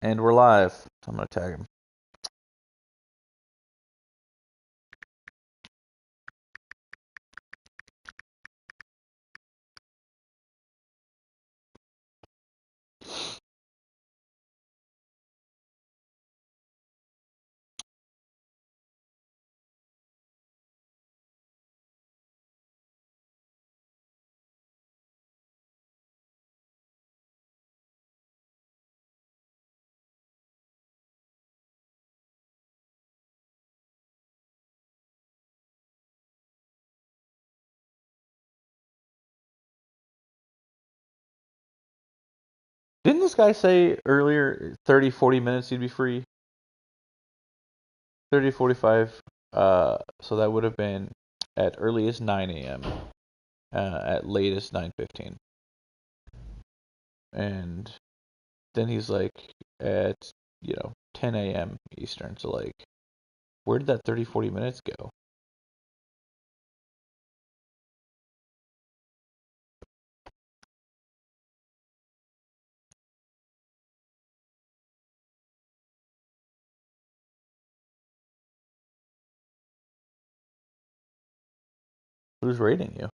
And we're live. I'm gonna tag him. Didn't this guy say earlier 30, 40 minutes he'd be free? 30, 45. So that would have been at earliest 9 a.m. At latest 9:15. And then he's like at 10 a.m. Eastern. So like, where did that 30, 40 minutes go? Who's rating you?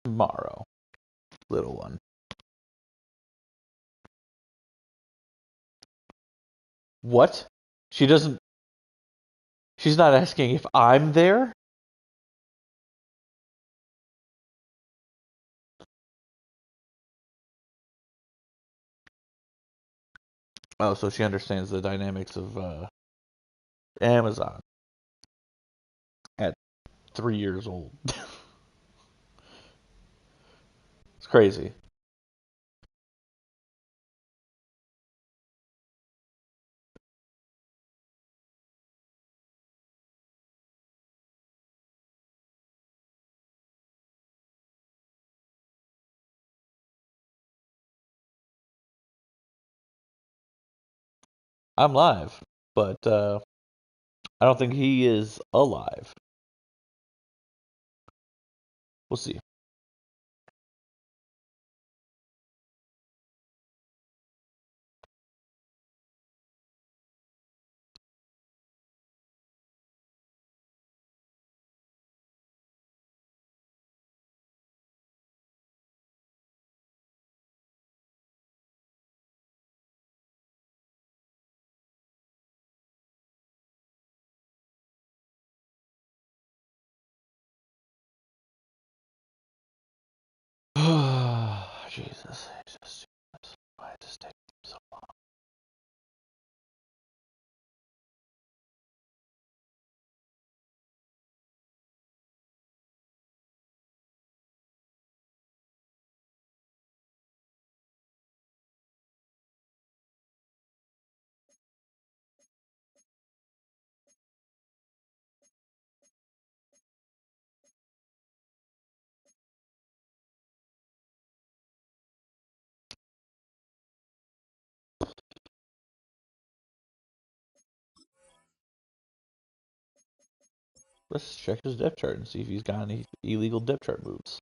Tomorrow, little one. What? She doesn't. She's not asking if I'm there? Oh, so she understands the dynamics of Amazon at 3 years old. It's crazy. I'm live, but I don't think he is alive. We'll see. Jesus, why does this take so long? Let's check his depth chart and see if he's got any illegal depth chart moves.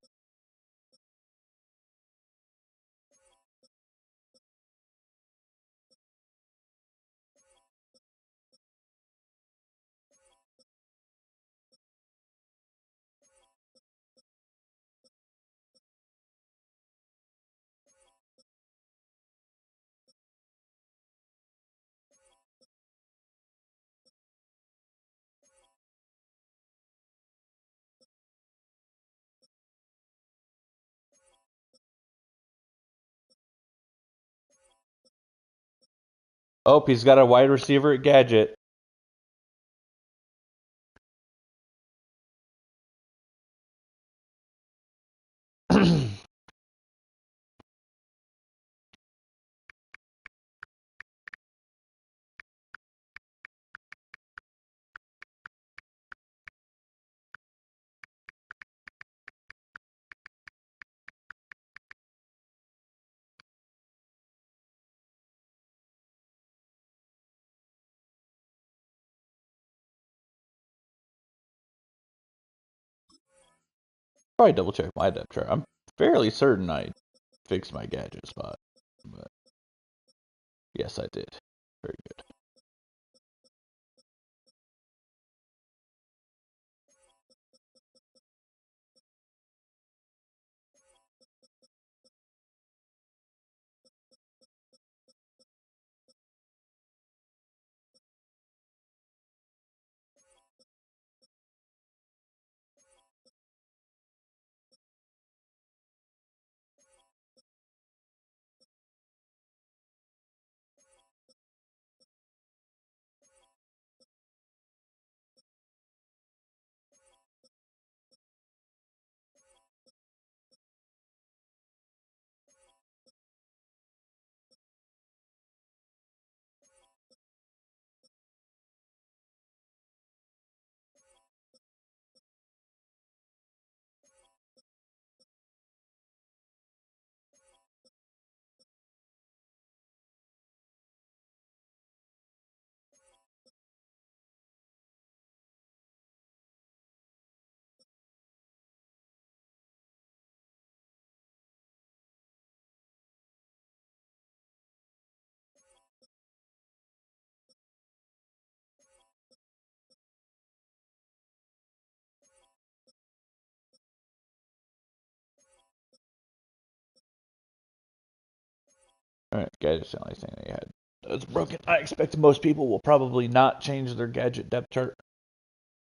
Oh, he's got a wide receiver at gadget. Probably double check my depth chart. I'm fairly certain I fixed my gadget spot. But yes, I did. Very good. Alright, gadget's the only thing they had. It's broken. I expect most people will probably not change their gadget depth chart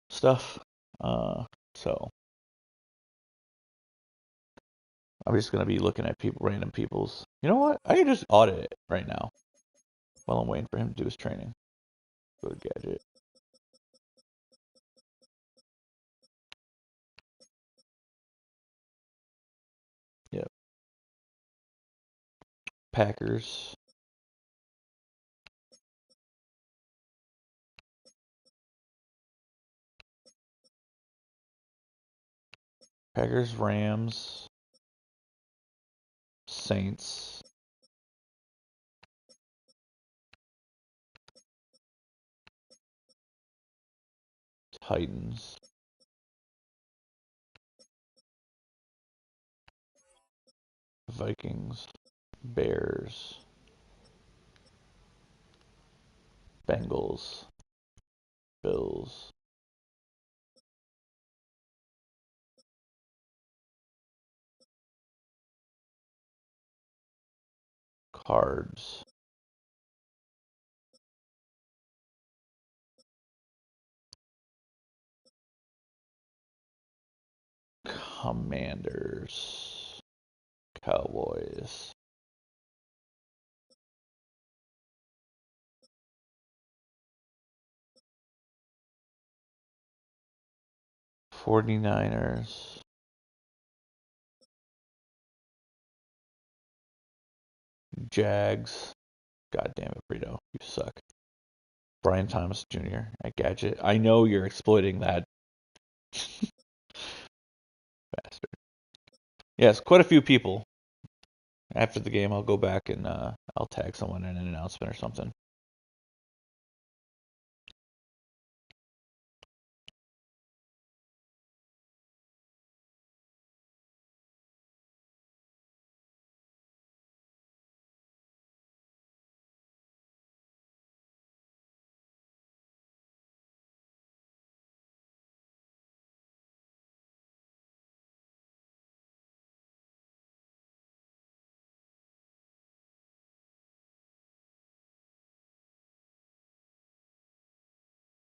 stuff. So I'm just gonna be looking at random people's. You know what? I can just audit it right now while I'm waiting for him to do his training. Go to gadget. Yep. Packers. Packers, Rams, Saints, Titans, Vikings, Bears, Bengals, Bills, Cards, Commanders, Cowboys, 49ers, Jags. God damn it, Burrito. You suck. Brian Thomas Jr. at Gadget. I know you're exploiting that bastard. Yes, quite a few people. After the game, I'll go back and I'll tag someone in an announcement or something.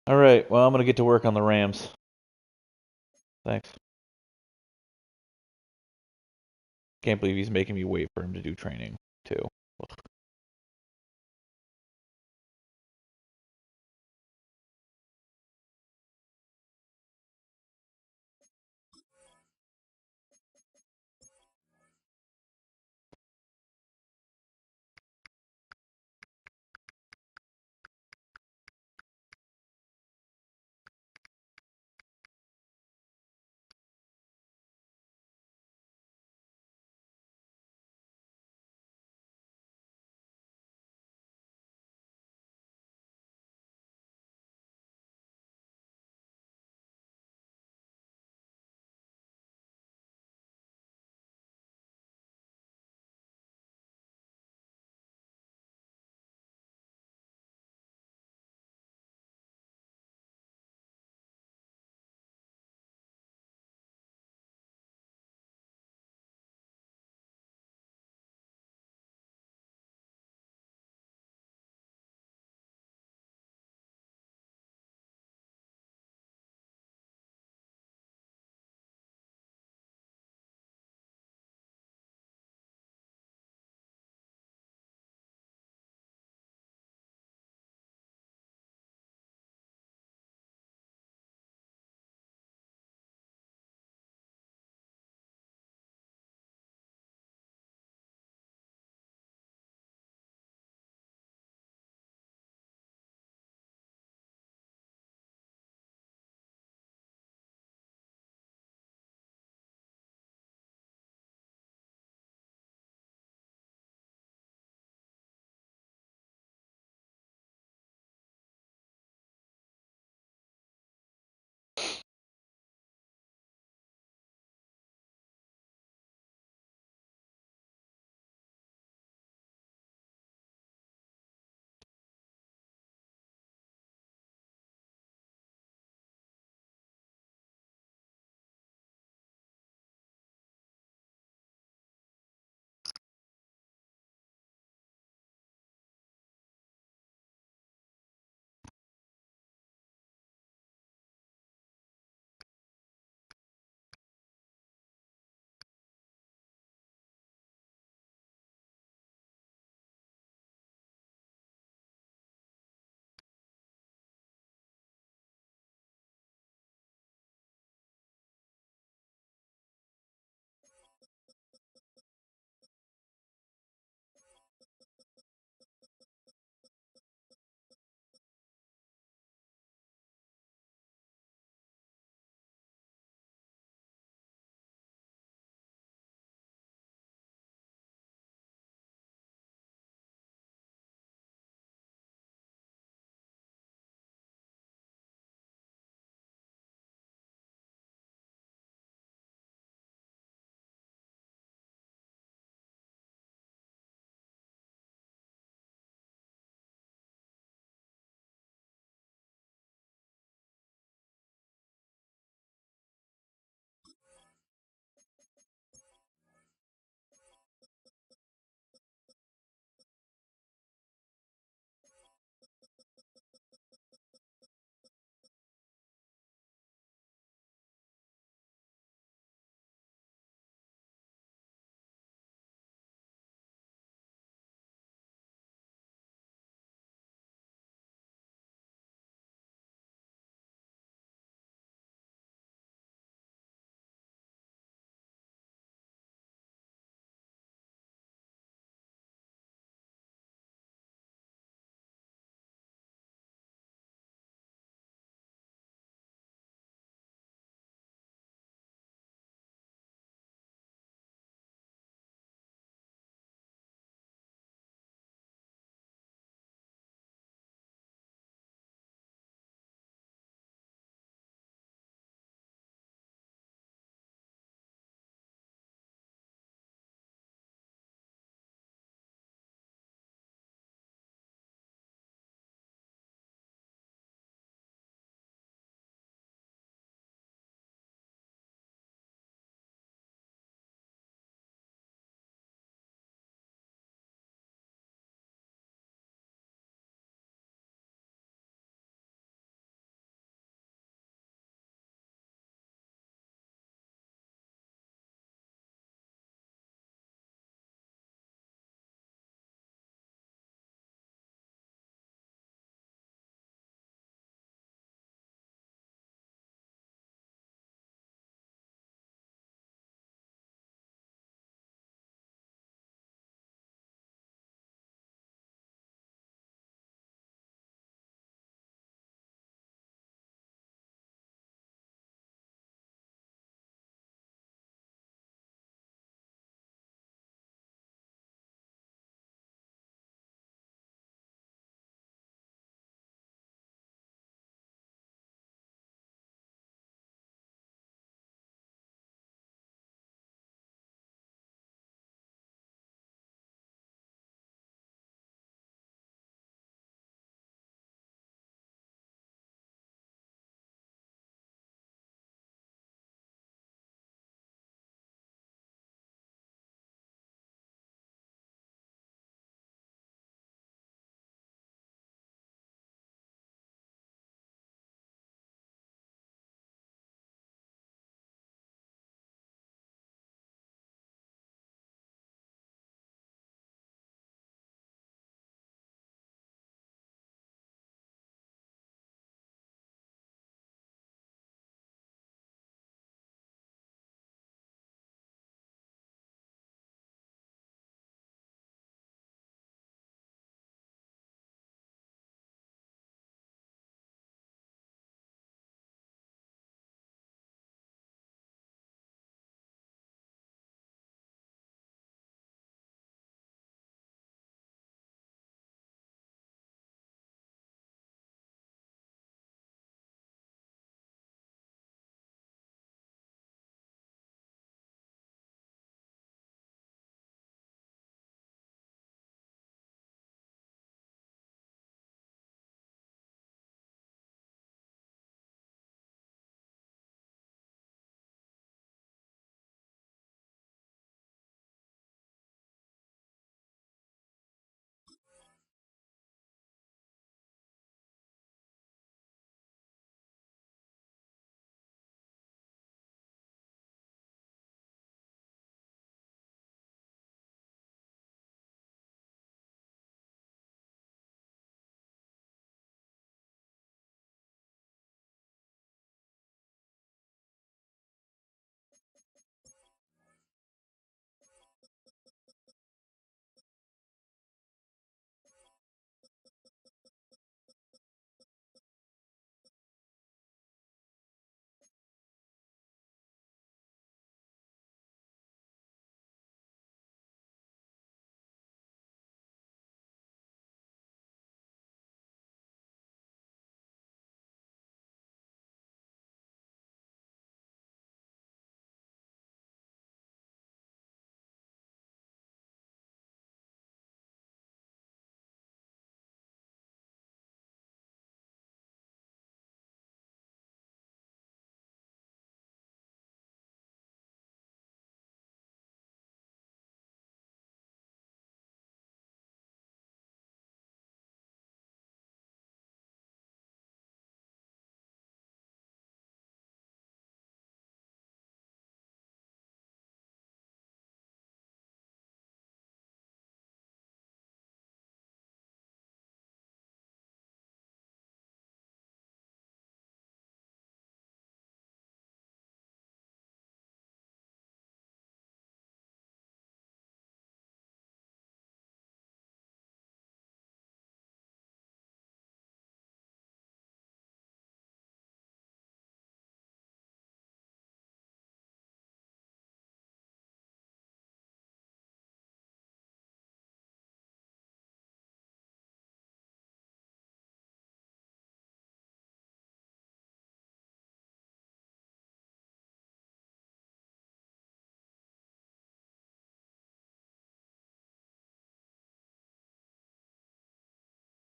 All right, well, I'm going to get to work on the Rams. Thanks. Can't believe he's making me wait for him to do training, too.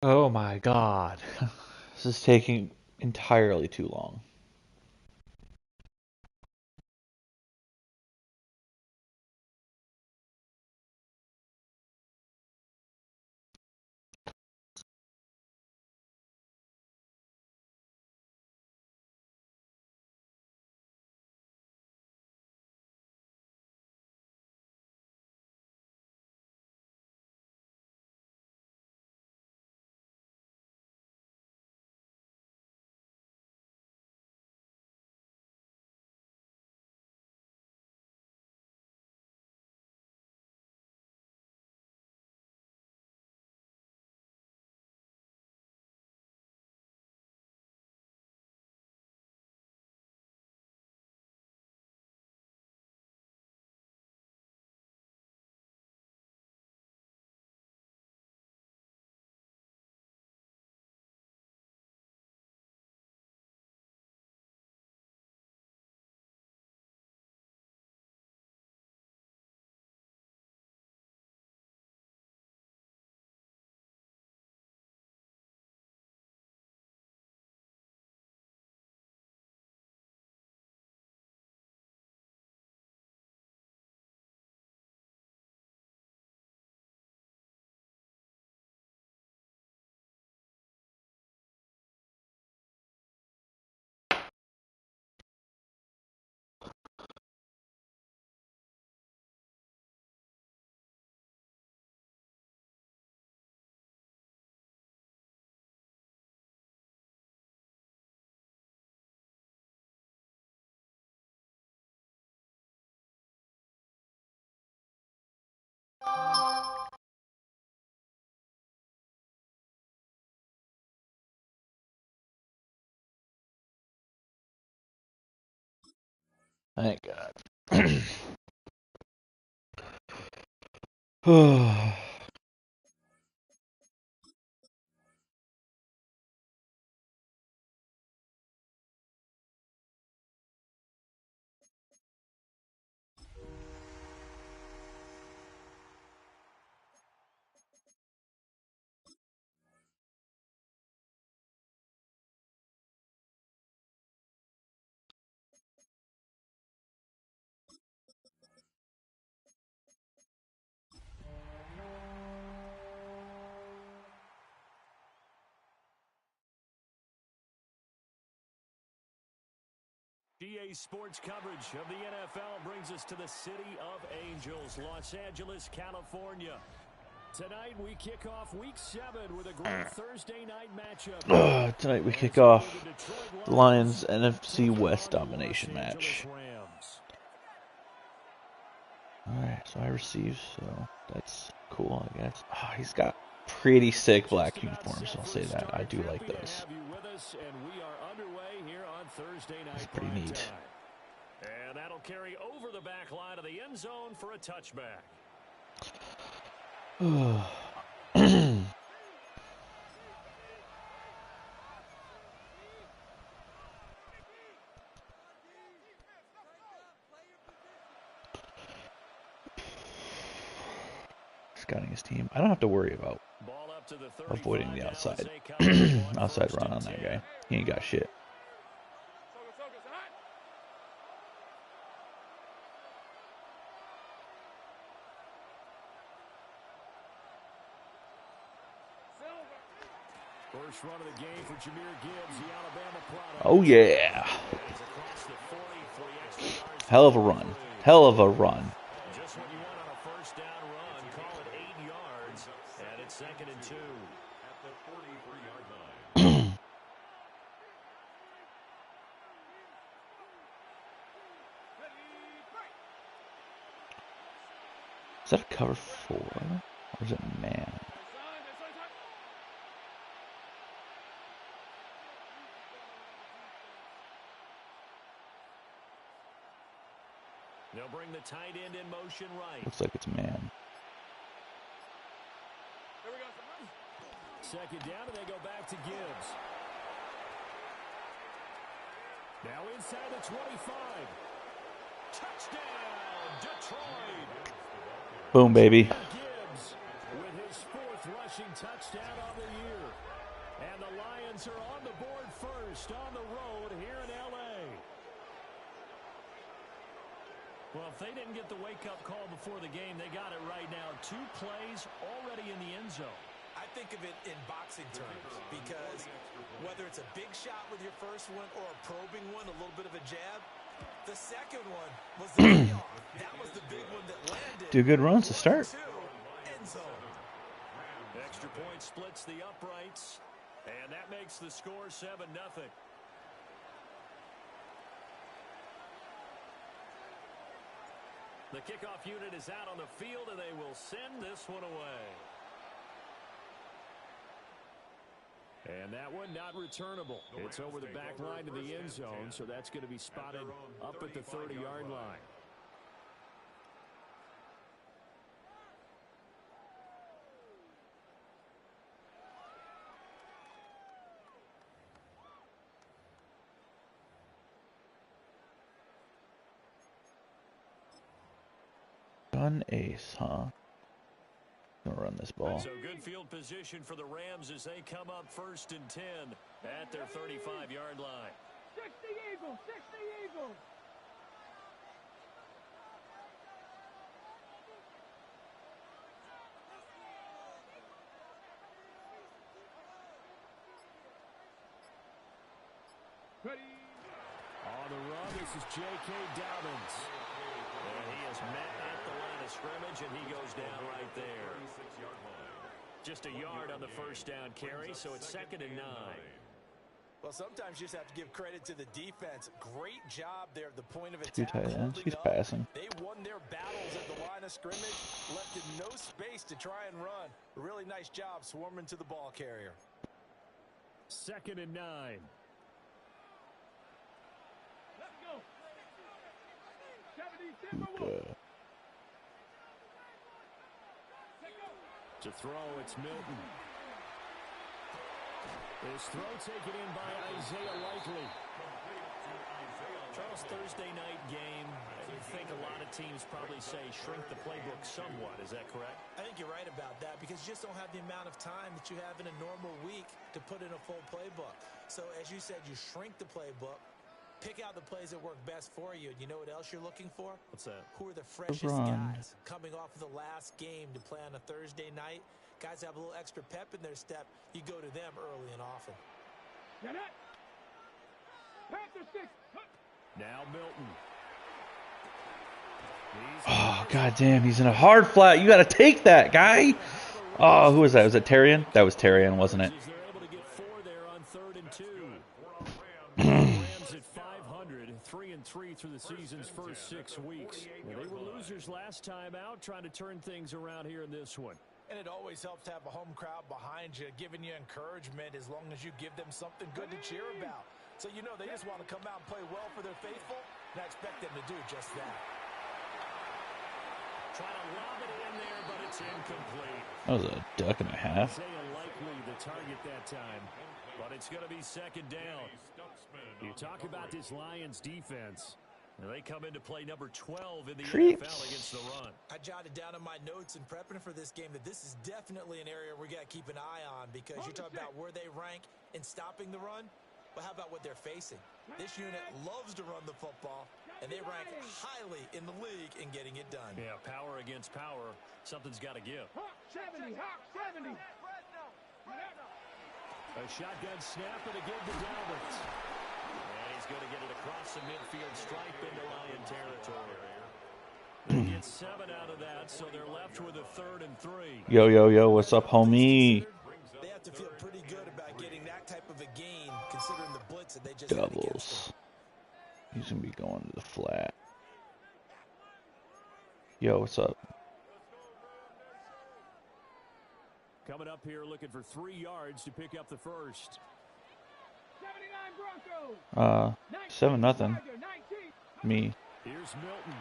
Oh my god. This is taking entirely too long. Thank God. GA Sports coverage of the NFL brings us to the City of Angels, Los Angeles, California. Tonight we kick off Week 7 with a great Thursday night matchup. Tonight we kick off the Lions NFC West domination match. Alright, so I received, so that's cool, I guess. Oh, he's got pretty sick black uniforms, I'll say that. I do like those. That's pretty neat. And that'll carry over the back line of the end zone for a touchback. Scouting his team. I don't have to worry about avoiding the outside outside run on that guy. He ain't got shit. First run of the game for Jahmyr Gibbs, the Alabama product. Oh yeah. Hell of a run. Hell of a run. Just what you want on a first down run. Call it 8 yards. And it's 2nd and 2. At the 43-yard line. Is that a cover 4? Or is it man? They'll bring the tight end in motion right. Looks like it's man. 2nd down, and they go back to Gibbs. Now inside the 25. Touchdown, Detroit. Boom, baby. Gibbs with his 4th rushing touchdown on the year. wake-up call before the game. They got it right now. 2 plays already in the end zone. I think of it in boxing terms because whether it's a big shot with your first one or a probing one, a little bit of a jab, the second one was the payoff. That was the big one that landed. 2 good runs to start. End zone. Extra point splits the uprights, and that makes the score 7-0. The kickoff unit is out on the field, and they will send this one away. And that one not returnable. It's over the back line to the end zone, so that's going to be spotted up at the 30-yard line. Gun ace, huh? Gonna run this ball. So good field position for the Rams as they come up 1st and 10 at their 35-yard line. 60 Eagles, 60 Eagles. Ready. On the run, this is J.K. Dobbins. And he is met at the line of scrimmage, and he goes down right there. Just a yard on the first down carry, so it's 2nd and 9. Well, sometimes you just have to give credit to the defense. Great job there at the point of 2 attack. tight ends. He's passing. They won their battles at the line of scrimmage, left in no space to try and run. A really nice job swarming to the ball carrier. 2nd and 9. Let's go. 70 Timberwolves. To throw, it's Milton. This throw taken in by Isaiah Likely. Charles, Thursday night game. I think a lot of teams probably say shrink the playbook somewhat. Is that correct? I think you're right about that because you just don't have the amount of time that you have in a normal week to put in a full playbook. So as you said, you shrink the playbook, pick out the plays that work best for you. And you know what else you're looking for? What's that? Who are the freshest guys coming off of the last game to play on a Thursday night? Guys have a little extra pep in their step. You go to them early and often. Get it. Panther 6. Now Milton. Oh, goddamn. He's in a hard flat. You got to take that, guy. Oh, who was that? Was it Terrian? That was Terrian, wasn't it? They're able to get 4 there on 3rd and 2. Rams at 500, 3-3 through the season's first 6 weeks. Well, they were losers last time out, trying to turn things around here in this one. And it always helps to have a home crowd behind you, giving you encouragement as long as you give them something good to cheer about. So you know they just want to come out and play well for their faithful, and I expect them to do just that. Trying to lob it in there, but it's incomplete. That was a duck and a half. Isaiah Likely the target that time, but it's going to be 2nd down. You talk about this Lions defense. They come into play number 12 in the NFL against the run. I jotted down in my notes in prepping for this game that this is definitely an area we got to keep an eye on because you talk about where they rank in stopping the run. But how about what they're facing? This unit loves to run the football, and they rank highly in the league in getting it done. Yeah, power against power. Something's got to give. Hawk 70. Hawk 70. A shotgun snap and a give to Dobbins. And he's going to get it across the midfield stripe into Lion territory. They get 7 out of that, so they're left with a 3rd and 3. Yo, yo, yo, what's up, homie? They have to feel pretty good about getting that type of a gain, considering the blitz that they just Doubles. He's going to be going to the flat. Yo, what's up? Coming up here looking for 3 yards to pick up the first. 7-0. Me. Here's Milton.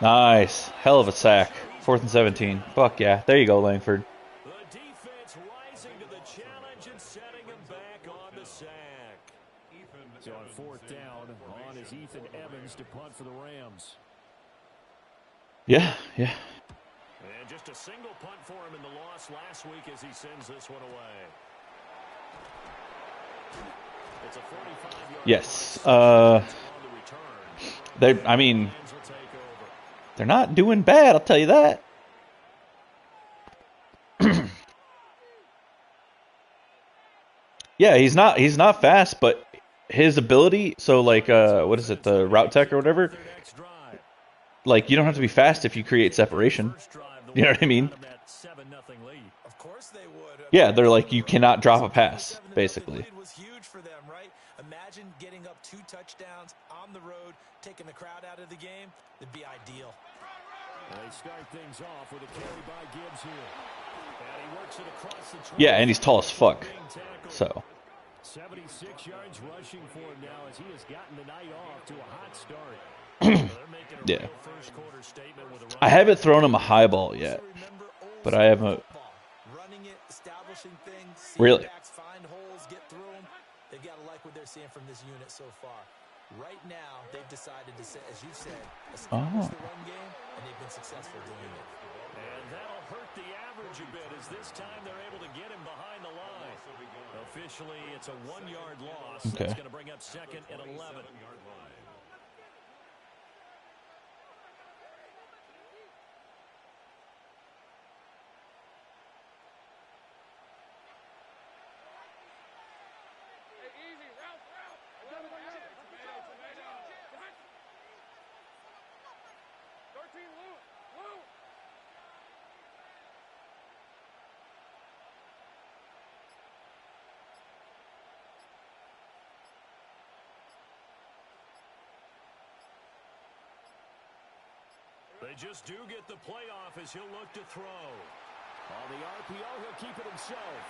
Nice. Hell of a sack. 4th and 17. Fuck yeah. There you go, Langford. The defense rising to the challenge and setting him back on the sack. So on 4th down, on is Ethan Evans to punt for the Rams. Yeah, yeah. And just a single punt for him in the loss last week as he sends this one away. It's a 45-yard Yes. I mean, they're not doing bad, I'll tell you that. Yeah, he's not fast, but his ability, so like what is it, the route tech or whatever? Like, you don't have to be fast if you create separation. You know what I mean? Of course they would. Yeah, they're like, you cannot drop a pass, basically. It was huge for them, right? Imagine getting up 2 touchdowns on the road, taking the crowd out of the game. It'd be ideal. They start things off with a carry by Gibbs here. And he works it across the track. Yeah, and he's tall as fuck. So 76 yards rushing for him now as he has gotten the night off to a hot start. yeah. I haven't thrown him a high ball yet, but I haven't. Running it, establishing things, really? Find holes, get through them. They've got to like what they're seeing from this unit so far. Right now, they've decided to, as you said, establish the run game, and they've been successful doing it. And that'll hurt the average a bit as this time they're able to get him behind the line. Officially, it's a 1-yard loss. Okay. That's going to bring up 2nd and 11. They just do get the playoff as he'll look to throw. On the RPO, he'll keep it himself.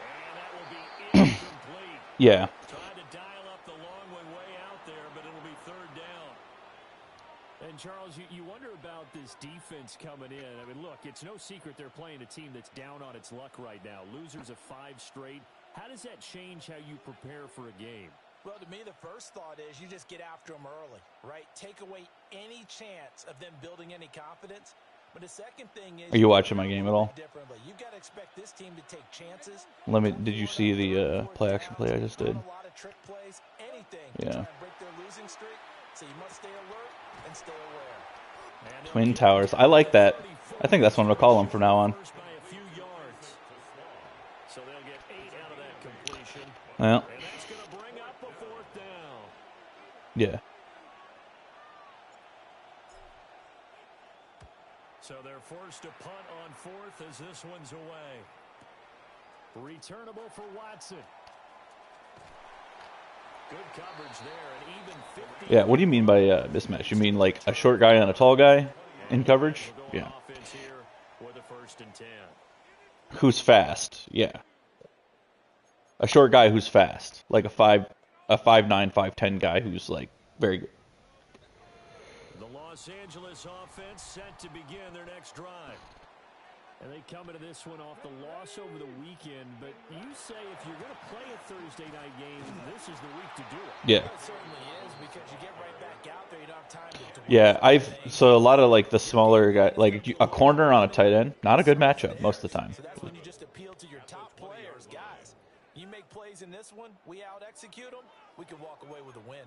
And that will be incomplete. Yeah. Trying to dial up the long way out there, but it'll be 3rd down. And, Charles, you wonder about this defense coming in. I mean, look, it's no secret they're playing a team that's down on its luck right now. Losers of 5 straight. How does that change how you prepare for a game? Well, to me, the first thought is you just get after them early, right? Take away any chance of them building any confidence. But the second thing is, are you watching my game at all? You got to expect this team to take chances. Did you see the play action play I just did? A lot of trick plays, anything to yeah. try and break their losing streak. So you must stay alert and stay aware. Twin Towers. I like that. I think that's what I'm going to call them from now on. So they'll get 8 out of that completion. Well. And that's going to bring up a 4th down. Yeah. So they're forced to punt on 4th as this one's away. Returnable for Watson. Good coverage there, and even 50. Yeah, what do you mean by mismatch? You mean like a short guy and a tall guy in coverage? Yeah. With a 1st and 10. Who's fast? Yeah. A short guy who's fast, like a 5'9", 5'10" guy who's like very good. The Los Angeles offense set to begin their next drive. And they come into this one off the loss over the weekend, but you say if you're going to play a Thursday night game, this is the week to do it. Yeah. It certainly is, because you get right back out there, you don't have time to yeah, so a lot of like the smaller guy, like a corner on a tight end, not a good matchup most of the time. So that's when you just appeal to your top players, guys. You make plays in this one, we out-execute them, we can walk away with a win.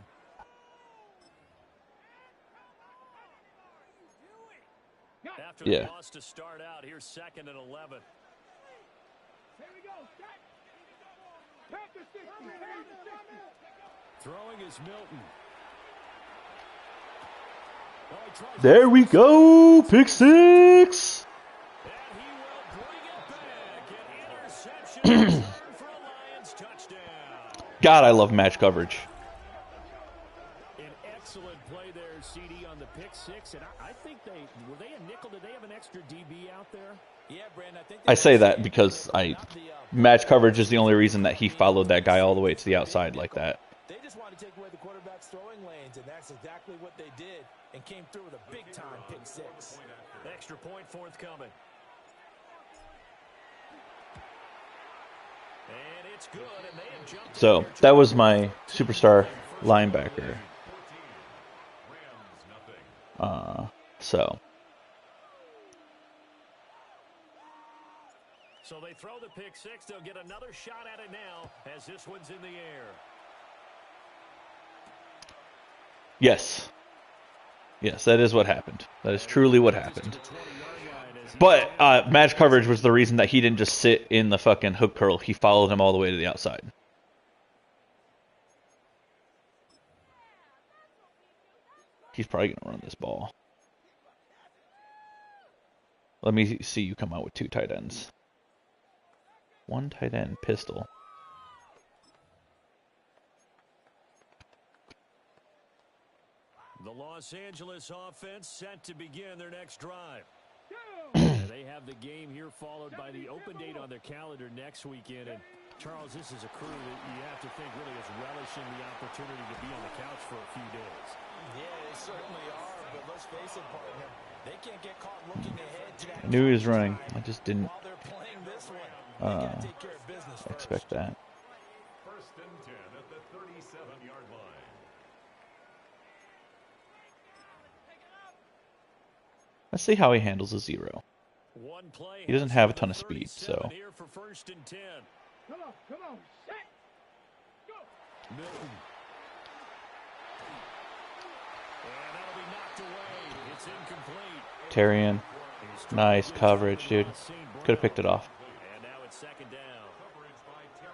After the loss to start out, here's 2nd and 11. Here we go. Panther 60. Throwing is Milton. There we go. Pick 6. And he will bring it back. An interception for a Lions touchdown. God, I love match coverage. An excellent play there, CD, on the pick 6. And I think were they a nickel? Did they have an extra DB out there? Yeah, Brandon, I think I say that because match coverage is the only reason that he followed that guy all the way to the outside like that. They just wanted to take away the quarterback's throwing lanes, and that's exactly what they did, and came through with a big-time pick 6. Extra point forthcoming. And it's good, and they have jumped. So that was my superstar linebacker. So they throw the pick 6. They'll get another shot at it now as this one's in the air. Yes. Yes, that is what happened. That is truly what happened. But match coverage was the reason that he didn't just sit in the fucking hook curl. He followed him all the way to the outside. He's probably going to run this ball. Let me see you come out with 2 tight ends. 1 tight end, pistol. The Los Angeles offense set to begin their next drive. And they have the game here followed by the open date on their calendar next weekend. And Charles, this is a crew that you have to think really is relishing the opportunity to be on the couch for a few days. Yeah, they certainly are, but let's face it, partner. They can't get caught looking ahead to that. I knew he was running. I just didn't While they're playing this one, they gotta take care of business first. expect that. First and 10 at the 37-yard line. Let's see how he handles a 0. One play He doesn't have a ton of speed, so. here for first and 10. Come on, set, go. Milton. And that'll be knocked away. It's incomplete. Terrian. Nice coverage, dude. Could have picked it off. And now it's second down.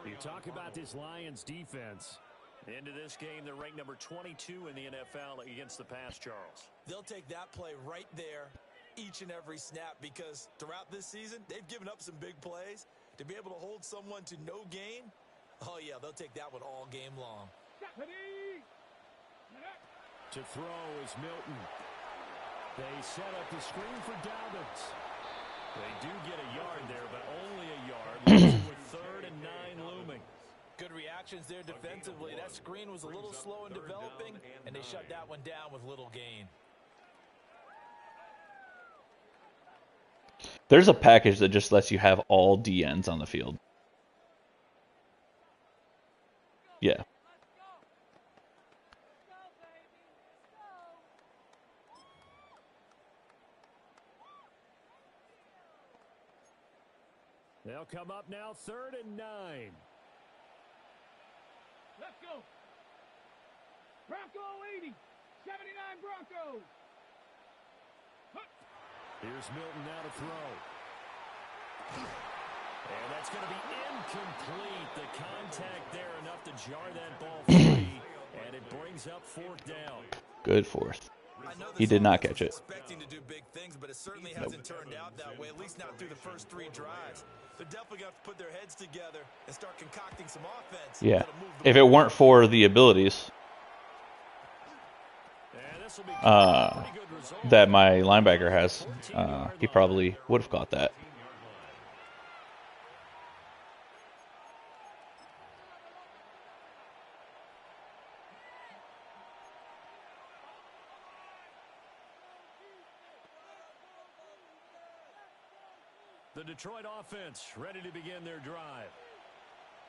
You talk about this Lions defense. Into this game, they're ranked number 22 in the NFL against the pass, Charles. They'll take that play right there each and every snap because throughout this season, they've given up some big plays. To be able to hold someone to no gain, oh yeah, they'll take that one all game long. To throw is Milton. They set up the screen for Dobbins. They do get a yard there, but only a yard. With 3rd and 9 looming. Good reactions there defensively. That screen was a little slow in developing, and they shut that one down with little gain. There's a package that just lets you have all DNs on the field. Yeah. They'll come up now, 3rd and 9. Let's go. Bronco 80, 79 Broncos. Here's Milton now to throw. And that's going to be incomplete. The contact there enough to jar that ball free, and it brings up 4th down. Good 4th. He did not catch it. Expecting to do big things, but it certainly hasn't turned out that way, at least not through the first 3 drives. They're definitely going to have to put their heads together and start concocting some offense. Yeah. If it weren't for the abilities that my linebacker has, he probably would have caught that. The Detroit offense ready to begin their drive.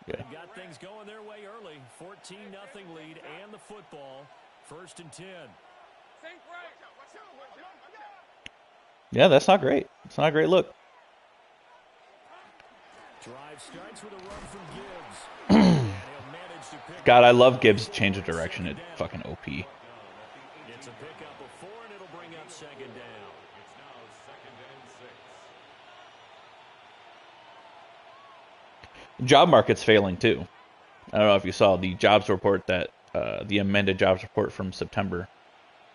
Yeah. They've got things going their way early. 14-0 lead and the football. 1st and 10. Yeah, that's not great. It's not a great look. Drive starts with a run from Gibbs. And he'll manage to pick God, I love Gibbs' change of direction at fucking OP. It's a pickup of 4, and it'll bring up 2nd down. It's now 2nd and 6. Job market's failing too. I don't know if you saw the jobs report that the amended jobs report from September,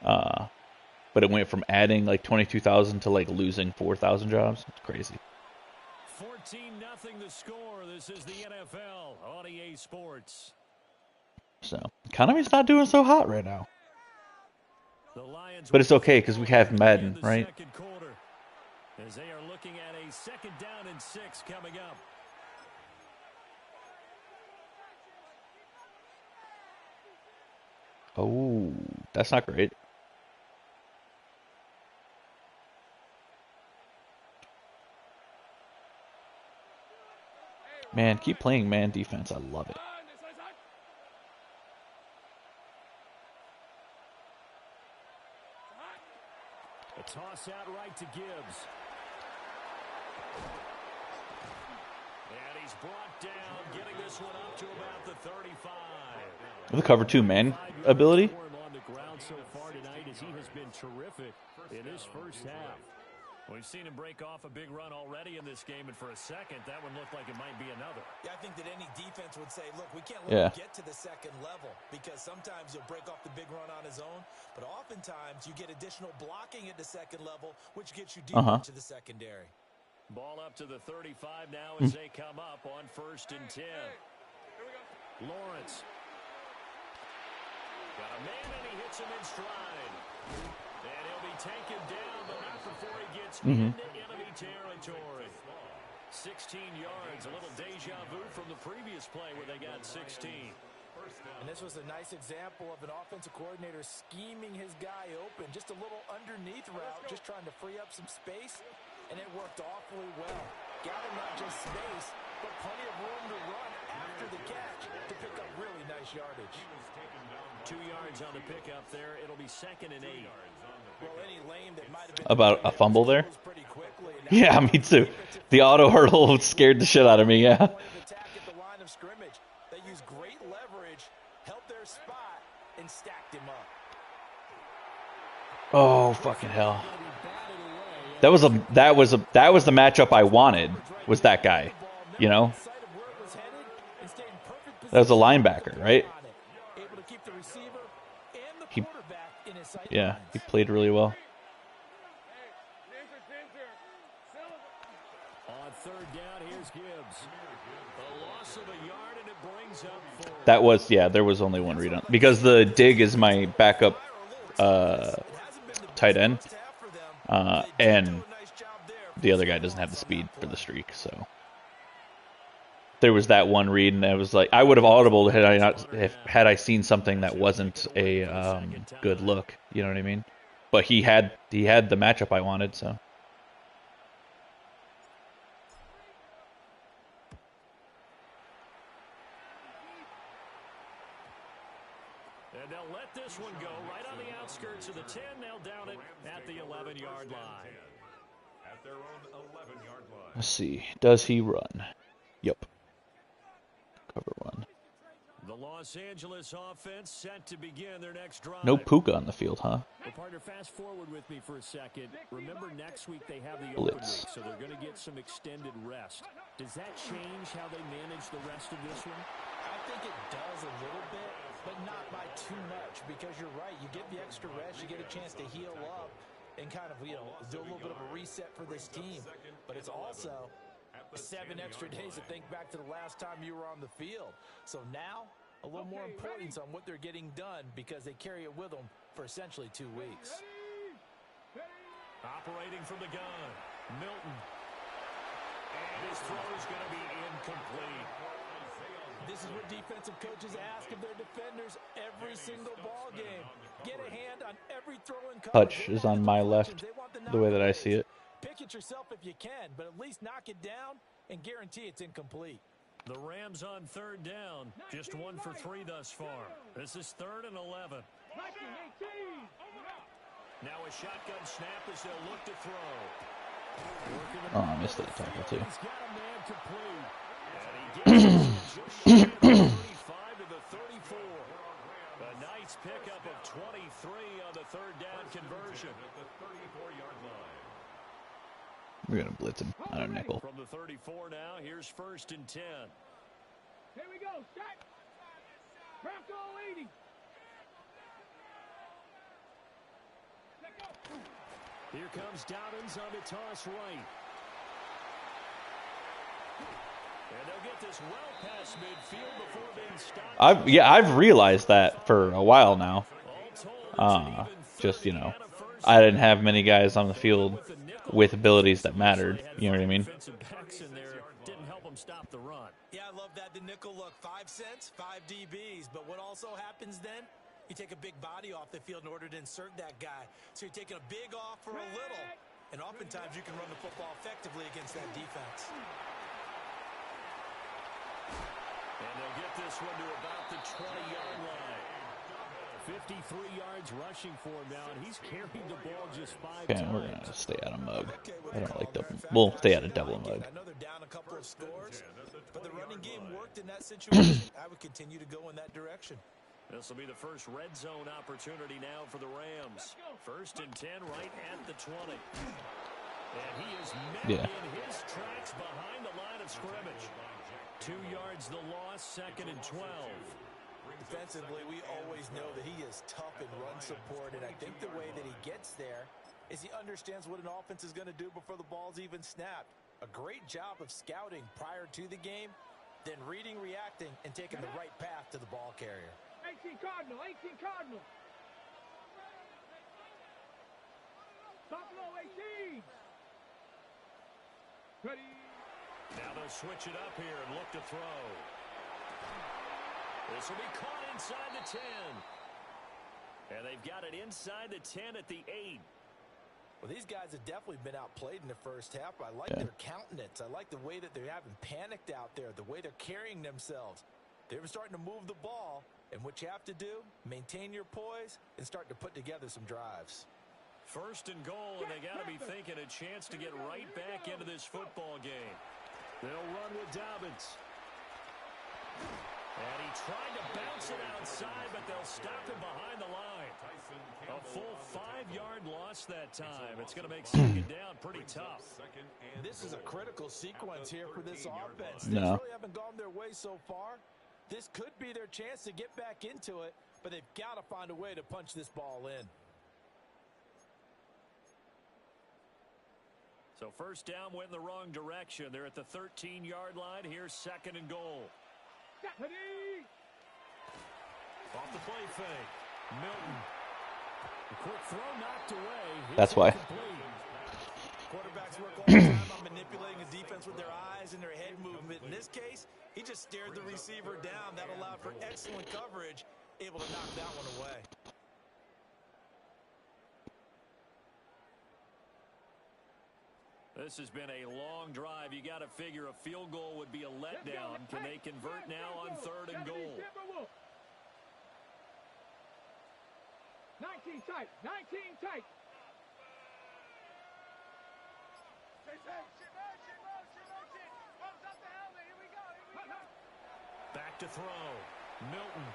but it went from adding like 22,000 to like losing 4,000 jobs. It's crazy. 14-0 the score. This is the NFL on EA Sports. So economy's not doing so hot right now, but it's okay because we have Madden, right? As they are looking at a 2nd down and 6 coming up. Oh, that's not great. Man, keep playing man defense. I love it. A toss out right to Gibbs. And he's brought down, getting this one up to about the 35. The cover 2 man ability. on the ground so far tonight as he has been terrific in his first half. We've seen him break off a big run already in this game, and for a second, that one looked like it might be another. Yeah, I think that any defense would say, look, we can't let him get to the second level because sometimes he'll break off the big run on his own, but oftentimes you get additional blocking at the second level, which gets you deeper into the secondary. Ball up to the 35 now as they come up on 1st and 10. Lawrence. Got a man, and he hits him in stride. And he'll be taken down, but not before he gets into enemy territory. 16 yards, a little deja vu from the previous play where they got 16. And this was a nice example of an offensive coordinator scheming his guy open. Just a little underneath route, just trying to free up some space, and it worked awfully well. Got him not just space, but plenty of room to run after the catch to pick up really nice yardage. 2 yards on the pickup there. It'll be 2nd and 8. Well, any lane that might have been About a fumble there? Yeah, me too. The auto hurdle scared the shit out of me, yeah. They used great leverage, helped their spot, and stacked him up. Oh, fucking hell. That was the matchup I wanted, was that guy, you know? That was a linebacker, right? He played really well. On 3rd down, here's Gibbs. A loss of a yard, and it brings up 4. That was, there was only one read on. Because the dig is my backup tight end. And the other guy doesn't have the speed for the streak, so. There was that one read, and I was like, I would have audibled had I seen something that wasn't a good look. You know what I mean? But he had the matchup I wanted, so. And they'll let this one go right on the outskirts of the 10. They'll down it at the 11-yard line. At their own 11-yard line. Let's see. Does he run? Yep. Cover one. The Los Angeles offense set to begin their next drive. No Puka on the field, huh? Well, partner, fast forward with me for a second. Remember, next week they have the Blitz. open week, so they're going to get some extended rest. Does that change how they manage the rest of this one? I think it does a little bit, but not by too much, because you're right. You get the extra rest, you get a chance to heal up and kind of, do a little bit of a reset for this team. But it's also 7 extra days to think back to the last time you were on the field. So now, a little more importance on what they're getting done because they carry it with them for essentially 2 weeks. Operating from the gun, Milton. And his throw is going to be incomplete. This is what defensive coaches ask of their defenders every single ball game. Get a hand on every throw and coverage. Touch is on my left, the way that I see it. Pick it yourself if you can, but at least knock it down and guarantee it's incomplete. The Rams on 3rd down, just 1 for 3 thus far. This is 3rd and 11. Now a shotgun snap as they'll look to throw. Oh, I missed that tackle too. He's got a man complete. And he gets just shy of the 35 to the 34. A nice pickup of 23 on the 3rd down conversion. We're going to blitz him on a nickel. From the 34 now, here's 1st and 10. Here we go, set. Bronco 80. Let go. Here comes Dowdens on the toss right. And they'll get this well past midfield before being stopped. I've realized that for a while now. Just, I didn't have many guys on the field with abilities that mattered. You know what I mean? Didn't help them stop the run. Yeah, I love that. The nickel look, 5 cents, 5 DBs. But what also happens then? You take a big body off the field in order to insert that guy. So you're taking a big off for a little. And oftentimes you can run the football effectively against that defense. And they'll get this one to about the 20-yard line. 53 yards rushing for him now, and he's carried the ball just 5 Okay, times. we're going to stay out of mug. I don't like double. We'll stay out of double mug. I know they're down a couple of scores, but the running game worked in that situation. I would continue to go in that direction. This will be the first red zone opportunity now for the Rams. 1st and 10 right at the 20. And he is met in his tracks behind the line of scrimmage. 2 yards the loss, 2nd and 12. Defensively, we always know that he is tough in run support, and I think the way that he gets there is he understands what an offense is going to do before the ball's even snapped. A great job of scouting prior to the game, then reading, reacting, and taking the right path to the ball carrier. 18 Cardinal, 18 Cardinal. Buffalo 18. Ready. Now they'll switch it up here and look to throw. This will be caught inside the 10. And they've got it inside the 10 at the 8. Well, these guys have definitely been outplayed in the first half. I like their countenance. I like the way that they haven't panicked out there, the way they're carrying themselves. They're starting to move the ball, and what you have to do, maintain your poise and start to put together some drives. 1st and goal, and they got to be thinking a chance to get right back into this football game. They'll run with Dobbins. And he tried to bounce it outside, but they'll stop him behind the line. A full 5-yard loss that time. It's going to make 2nd down pretty tough. This is a critical sequence here for this offense. No. Things really haven't gone their way so far. This could be their chance to get back into it, but they've got to find a way to punch this ball in. So 1st down went in the wrong direction. They're at the 13-yard line. Here's 2nd and goal. Ready. Off the play fake. Milton. A quick throw knocked away. That's why. Quarterbacks work all the time on manipulating the defense with their eyes and their head movement. In this case, he just stared the receiver down. That allowed for excellent coverage, able to knock that one away. This has been a long drive. You got to figure a field goal would be a letdown. Can they convert now on 3rd and goal? 19 tight, 19 tight. Back to throw. Milton.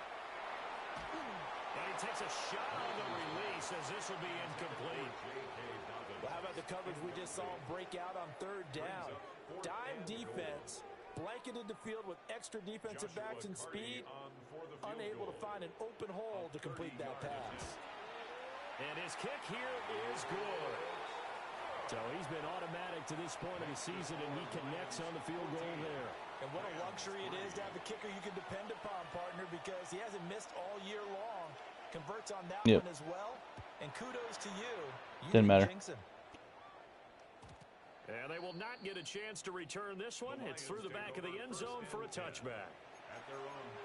And he takes a shot on the release as this will be incomplete. Well, how about the coverage we just saw break out on 3rd down? Dime defense, blanketed the field with extra defensive backs and speed, unable to find an open hole to complete that pass. And his kick here is good. So he's been automatic to this point of the season, and he connects on the field goal there. And what a luxury it is to have a kicker you can depend upon, partner, because he hasn't missed all year long. Converts on that one as well. And kudos to you. Didn't matter. And they will not get a chance to return this one. It's through the back of the end zone for a touchback.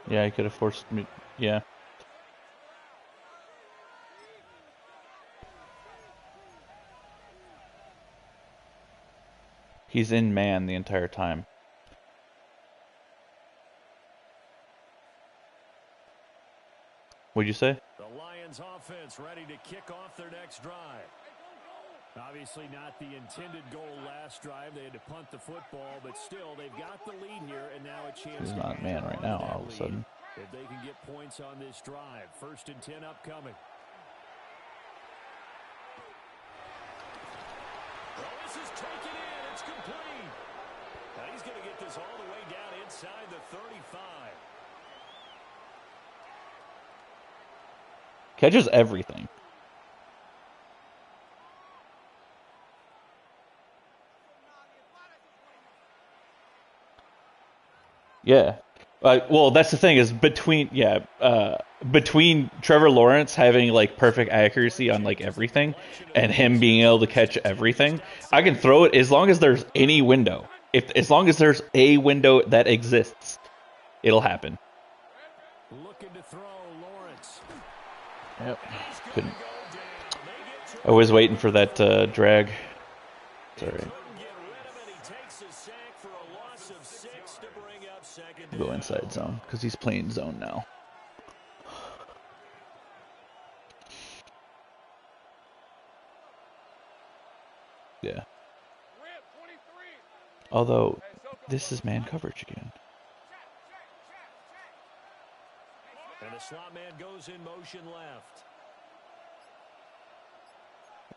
Yeah, he could have forced me. Yeah. He's in man the entire time. What'd you say? The Lions offense ready to kick off their next drive. Obviously not the intended goal last drive. They had to punt the football, but still they've got the lead here and now a chance. He's not man right now all of a sudden. If they can get points on this drive. 1st and 10 upcoming. Well, this is taken in. It's complete. Now he's going to get this all the way down inside the 35. Catches everything. Yeah. Well, that's the thing is between Trevor Lawrence having like perfect accuracy on like everything and him being able to catch everything, I can throw it as long as there's any window. As long as there's a window that exists, it'll happen. Looking to throw Lawrence. Yep. Couldn't. I was waiting for that drag. Sorry. Go inside zone because he's playing zone now. Yeah. Although this is man coverage again. And the slot man goes in motion left.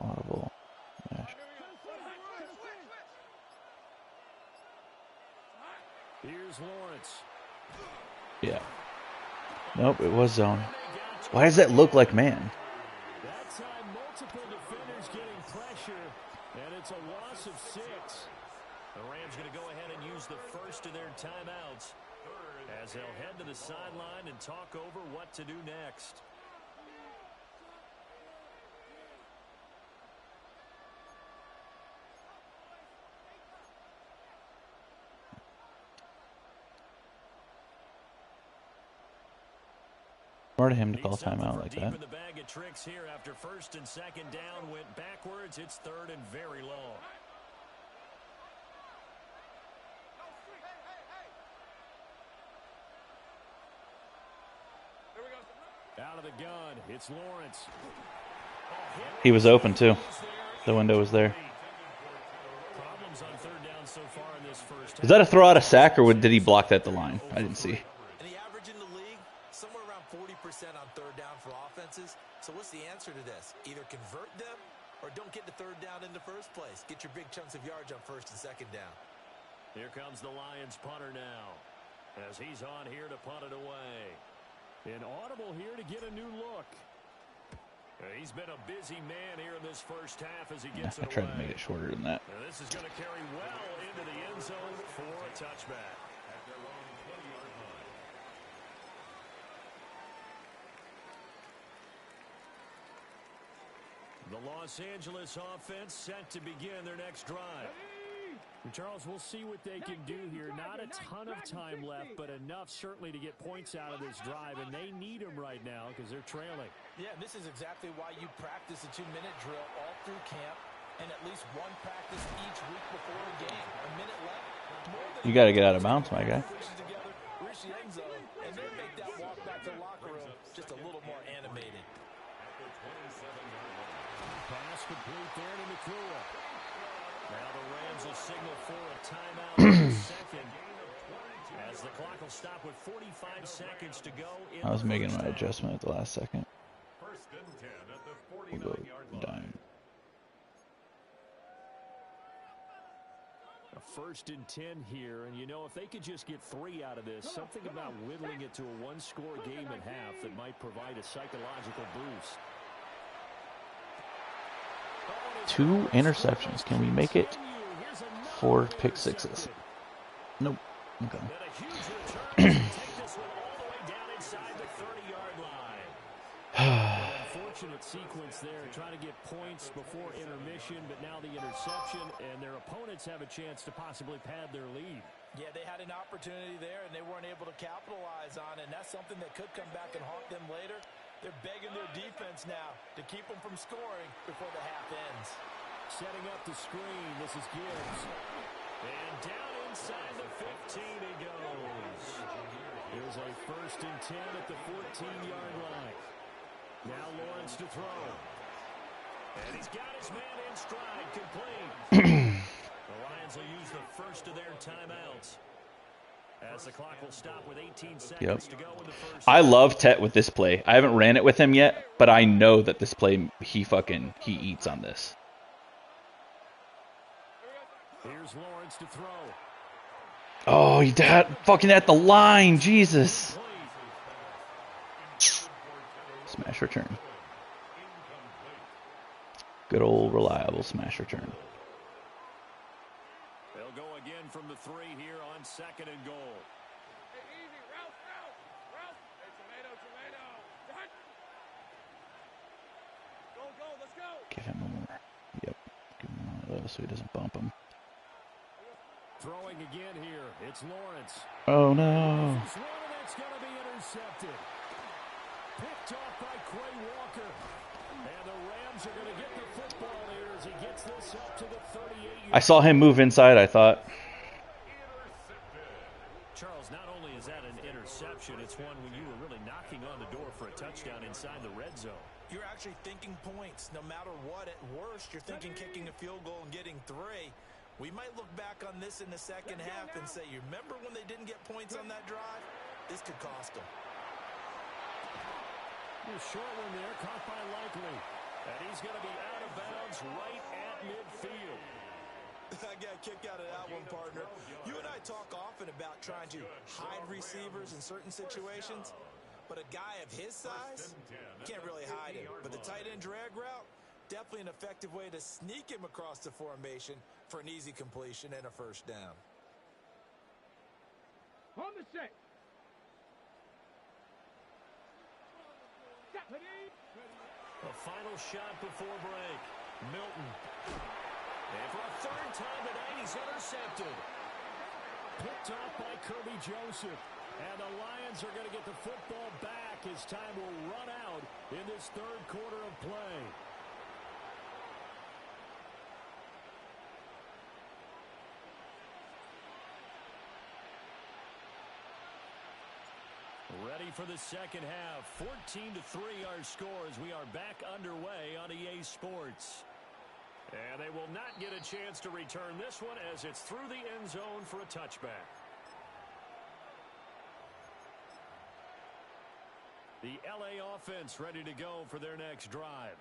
Audible. Here's Lawrence. Yeah. Nope, it was zone. Why does that look like man? That time, multiple defenders getting pressure, and it's a loss of 6. The Rams going to go ahead and use the first of their timeouts as they'll head to the sideline and talk over what to do next. Smart of him to call timeout like that. In the bag of tricks here after first and second down went backwards. It's third and very long. Out of the gun, it's Lawrence. He was open too. The window was there. Problems on third down so far in this first half. Is that a throw out of sack, or did he block that at the line? I didn't see. And the average in the league, somewhere around 40% on third down for offenses. So what's the answer to this? Either convert them or don't get the third down in the first place. Get your big chunks of yards on first and second down. Here comes the Lions punter now as he's on here to punt it away. An audible here to get a new look. He's been a busy man here in this first half as he gets it away. I tried to make it shorter than that. Now this is going to carry well into the end zone for a touchback. At their own 20-yard line. The Los Angeles offense set to begin their next drive. And Charles, we'll see what they can do here. Not a ton of time left, but enough certainly to get points out of this drive, and they need them right now because they're trailing. Yeah, this is exactly why you practice a 2-minute drill all through camp and at least one practice each week before a game. A minute left. You got to get out of bounds, my guy. Reach the end zone, and then make that walk back to the locker room just a little more animated. At the 27-yard line. Pass complete there to McClure. Now the Rams will signal for a timeout in a second as the clock will stop with 45 seconds to go. I was making my adjustment at the last second. First and 10 at the We'll go 49-yard line. dime. A first and 10 here, and you know, if they could just get 3 out of this, something about whittling it to a one-score game at half that might provide a psychological boost. 2 interceptions. Can we make it 4 pick sixes? Nope. Okay. Unfortunate sequence there, trying to get points before intermission, but now the interception, and their opponents have a chance to possibly pad their lead. Yeah, they had an opportunity there, and they weren't able to capitalize on it, and that's something that could come back and haunt them later. They're begging their defense now to keep them from scoring before the half ends. Setting up the screen, this is Gibbs. And down inside the 15 he goes. Here's a first and 10 at the 14-yard line. Now Lawrence to throw. And he's got his man in stride, complete. The Lions will use the first of their timeouts as the clock will stop with 18 seconds to go in the first. I love Tet with this play. I haven't ran it with him yet, but I know that this play he eats on this. Here's Lawrence to throw. Oh, he fucking at the line, Jesus. Smash return. Good old reliable smash return. They'll go again from the 3 here on second and goal. Easy, Ralph. Hey, tomato. Run. Go, let's go. Give him one more. Yep. Give him one of those so he doesn't bump him. Throwing again here. It's Lawrence. Oh no. This is one that's going to be intercepted. Picked off by Quay Walker. And the Rams are going to get the football here as he gets this up to the 38. I saw him move inside, I thought. Charles, not only is that an interception, it's one when you were really knocking on the door for a touchdown inside the red zone. You're actually thinking points. No matter what, at worst, you're thinking kicking a field goal and getting 3. We might look back on this in the second half and say, you remember when they didn't get points on that drive? This could cost them. The short one there, caught by Likely. And he's going to be out of bounds right at midfield. I got a kick out of that one, partner. You and I talk often about trying to hide receivers in certain situations, but a guy of his size can't really hide him. But the tight end drag route, definitely an effective way to sneak him across the formation for an easy completion and a first down. On the set. A final shot before break. Milton. And for a third time tonight, he's intercepted. Picked off by Kirby Joseph. And the Lions are going to get the football back as time will run out in this third quarter of play. Ready for the second half. 14-3 our score as we are back underway on EA Sports. And they will not get a chance to return this one as it's through the end zone for a touchback. The LA offense ready to go for their next drive.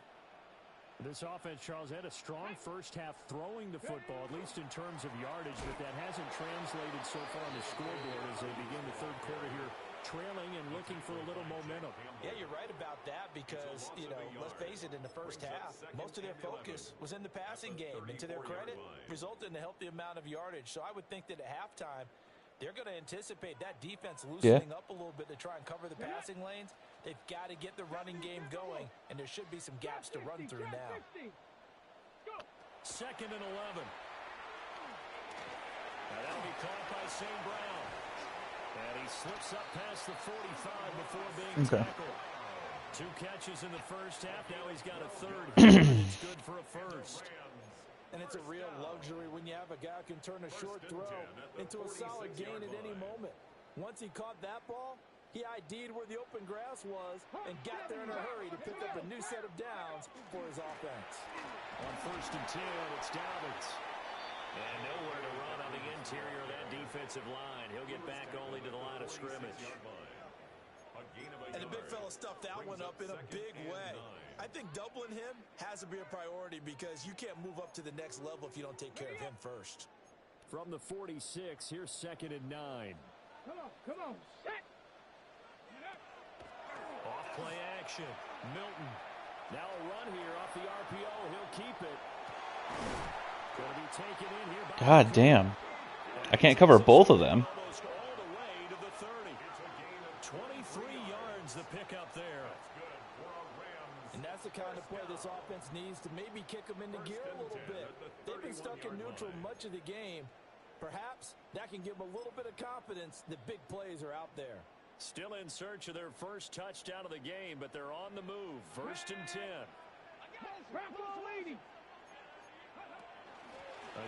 This offense, Charles, had a strong first half throwing the football, at least in terms of yardage, but that hasn't translated so far on the scoreboard as they begin the third quarter here, trailing and looking for a little momentum. Yeah, you're right about that because, let's face it, in the first half, most of their focus was in the passing game. And to their credit, resulted in a healthy amount of yardage. So I would think that at halftime, they're going to anticipate that defense loosening up a little bit to try and cover the passing lanes. They've got to get the running game going, and there should be some gaps to run through now. Second and 11. And that'll be caught by St. Brown. And he slips up past the 45 before being tackled. 2 catches in the first half. Now he's got a third here, and it's good for a first. And it's a real luxury when you have a guy who can turn a short throw into a solid gain at any moment. Once he caught that ball, he ID'd where the open grass was and got there in a hurry to pick up a new set of downs for his offense. On first and 10, it's Dobbins. And nowhere to run on the interior of that defensive line. He'll get back only to the line of scrimmage. And the big fella stuffed that one up in a big way. I think doubling him has to be a priority because you can't move up to the next level if you don't take care of him first. From the 46, here's second and 9. Come on, set. Off play action. Milton. Now a run here off the RPO. He'll keep it. Going to be taken in here by God damn. I can't cover both of them. Almost all the way to the 30. 23 yards the pickup there. And that's the kind of play this offense needs to maybe kick them into gear a little bit. They've been stuck in neutral much of the game. Perhaps that can give them a little bit of confidence that big plays are out there. Still in search of their first touchdown of the game, but they're on the move. First and 10. A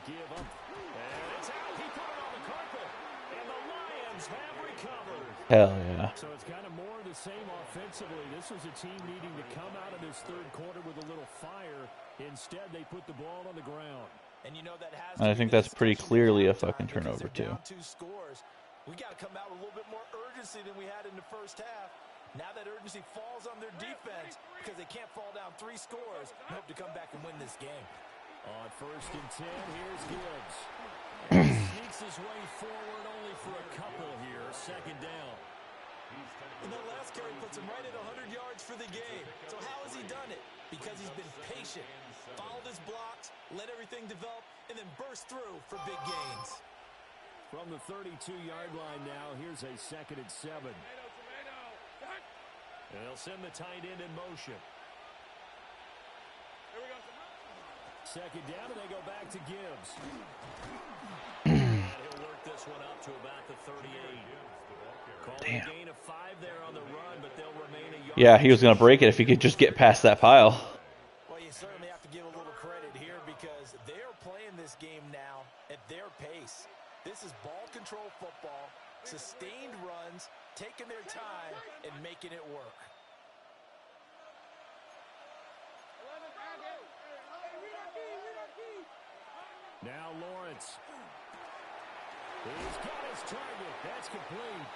give up. And it's out. He put it on the carpet. And the Lions have recovered. Hell yeah. So it's kind of more of the same offensively. This was a team needing to come out of this third quarter with a little fire. Instead, they put the ball on the ground. And that has I think that's pretty clearly a fucking turnover, too. 2 scores. We got to come out with a little bit more urgency than we had in the first half. Now that urgency falls on their defense because they can't fall down 3 scores and hope to come back and win this game. On first and 10, here's Gibbs. And he sneaks his way forward only for a couple here. Second down. And that last carry puts him right at 100 yards for the game. So how has he done it? Because he's been patient, followed his blocks, let everything develop, and then burst through for big gains. From the 32-yard line now, here's a second and 7. And they'll send the tight end in motion. Second down, and they go back to Gibbs. And he'll work this one up to about the 38. Calling a gain of 5 there on the run, but they'll remain a yard. Yeah, he was going to break it if he could just get past that pile. Well, you certainly have to give a little credit here because they're playing this game now at their pace. This is ball control football, sustained runs, taking their time, and making it work. Now Lawrence. He's got his target. That's complete.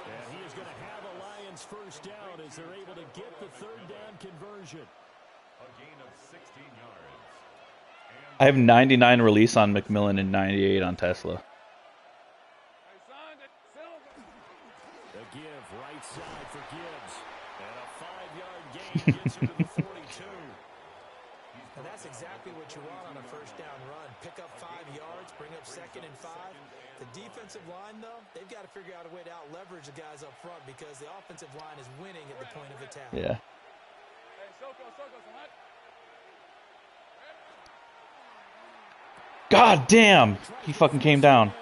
And he is going to have a Lions first down as they're able to get the third down conversion. A gain of 16 yards. I have 99 release on McMillan and 98 on Tesla. The give right side for Gibbs. And a 5-yard gain gets him to the 42. And that's exactly what you want on a first down run. Pick up 5 yards, bring up 2nd and 5. The defensive line, though, they've got to figure out a way to out-leverage the guys up front because the offensive line is winning at the point of attack. Yeah. God damn! He fucking came down.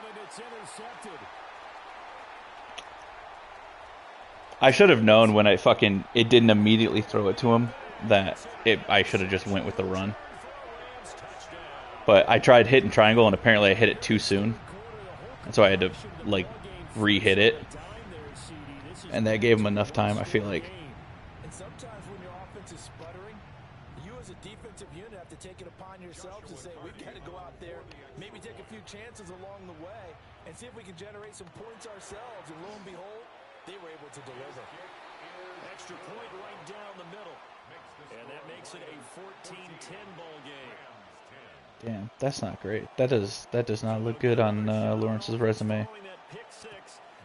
I should have known when it didn't immediately throw it to him that I should have just went with the run. But I tried hitting triangle and apparently I hit it too soon. And so I had to like re-hit it. And that gave him enough time, I feel like. And sometimes when your offense is sputtering, you as a defensive unit have to take it upon yourself to say, we've got to go out there, maybe take a few chances along the way, and see if we can generate some points ourselves. And lo and behold, they were able to deliver. Extra point right down the middle. And that makes it a 14-10 ball game. Damn, that's not great. That does not look good on Lawrence's resume.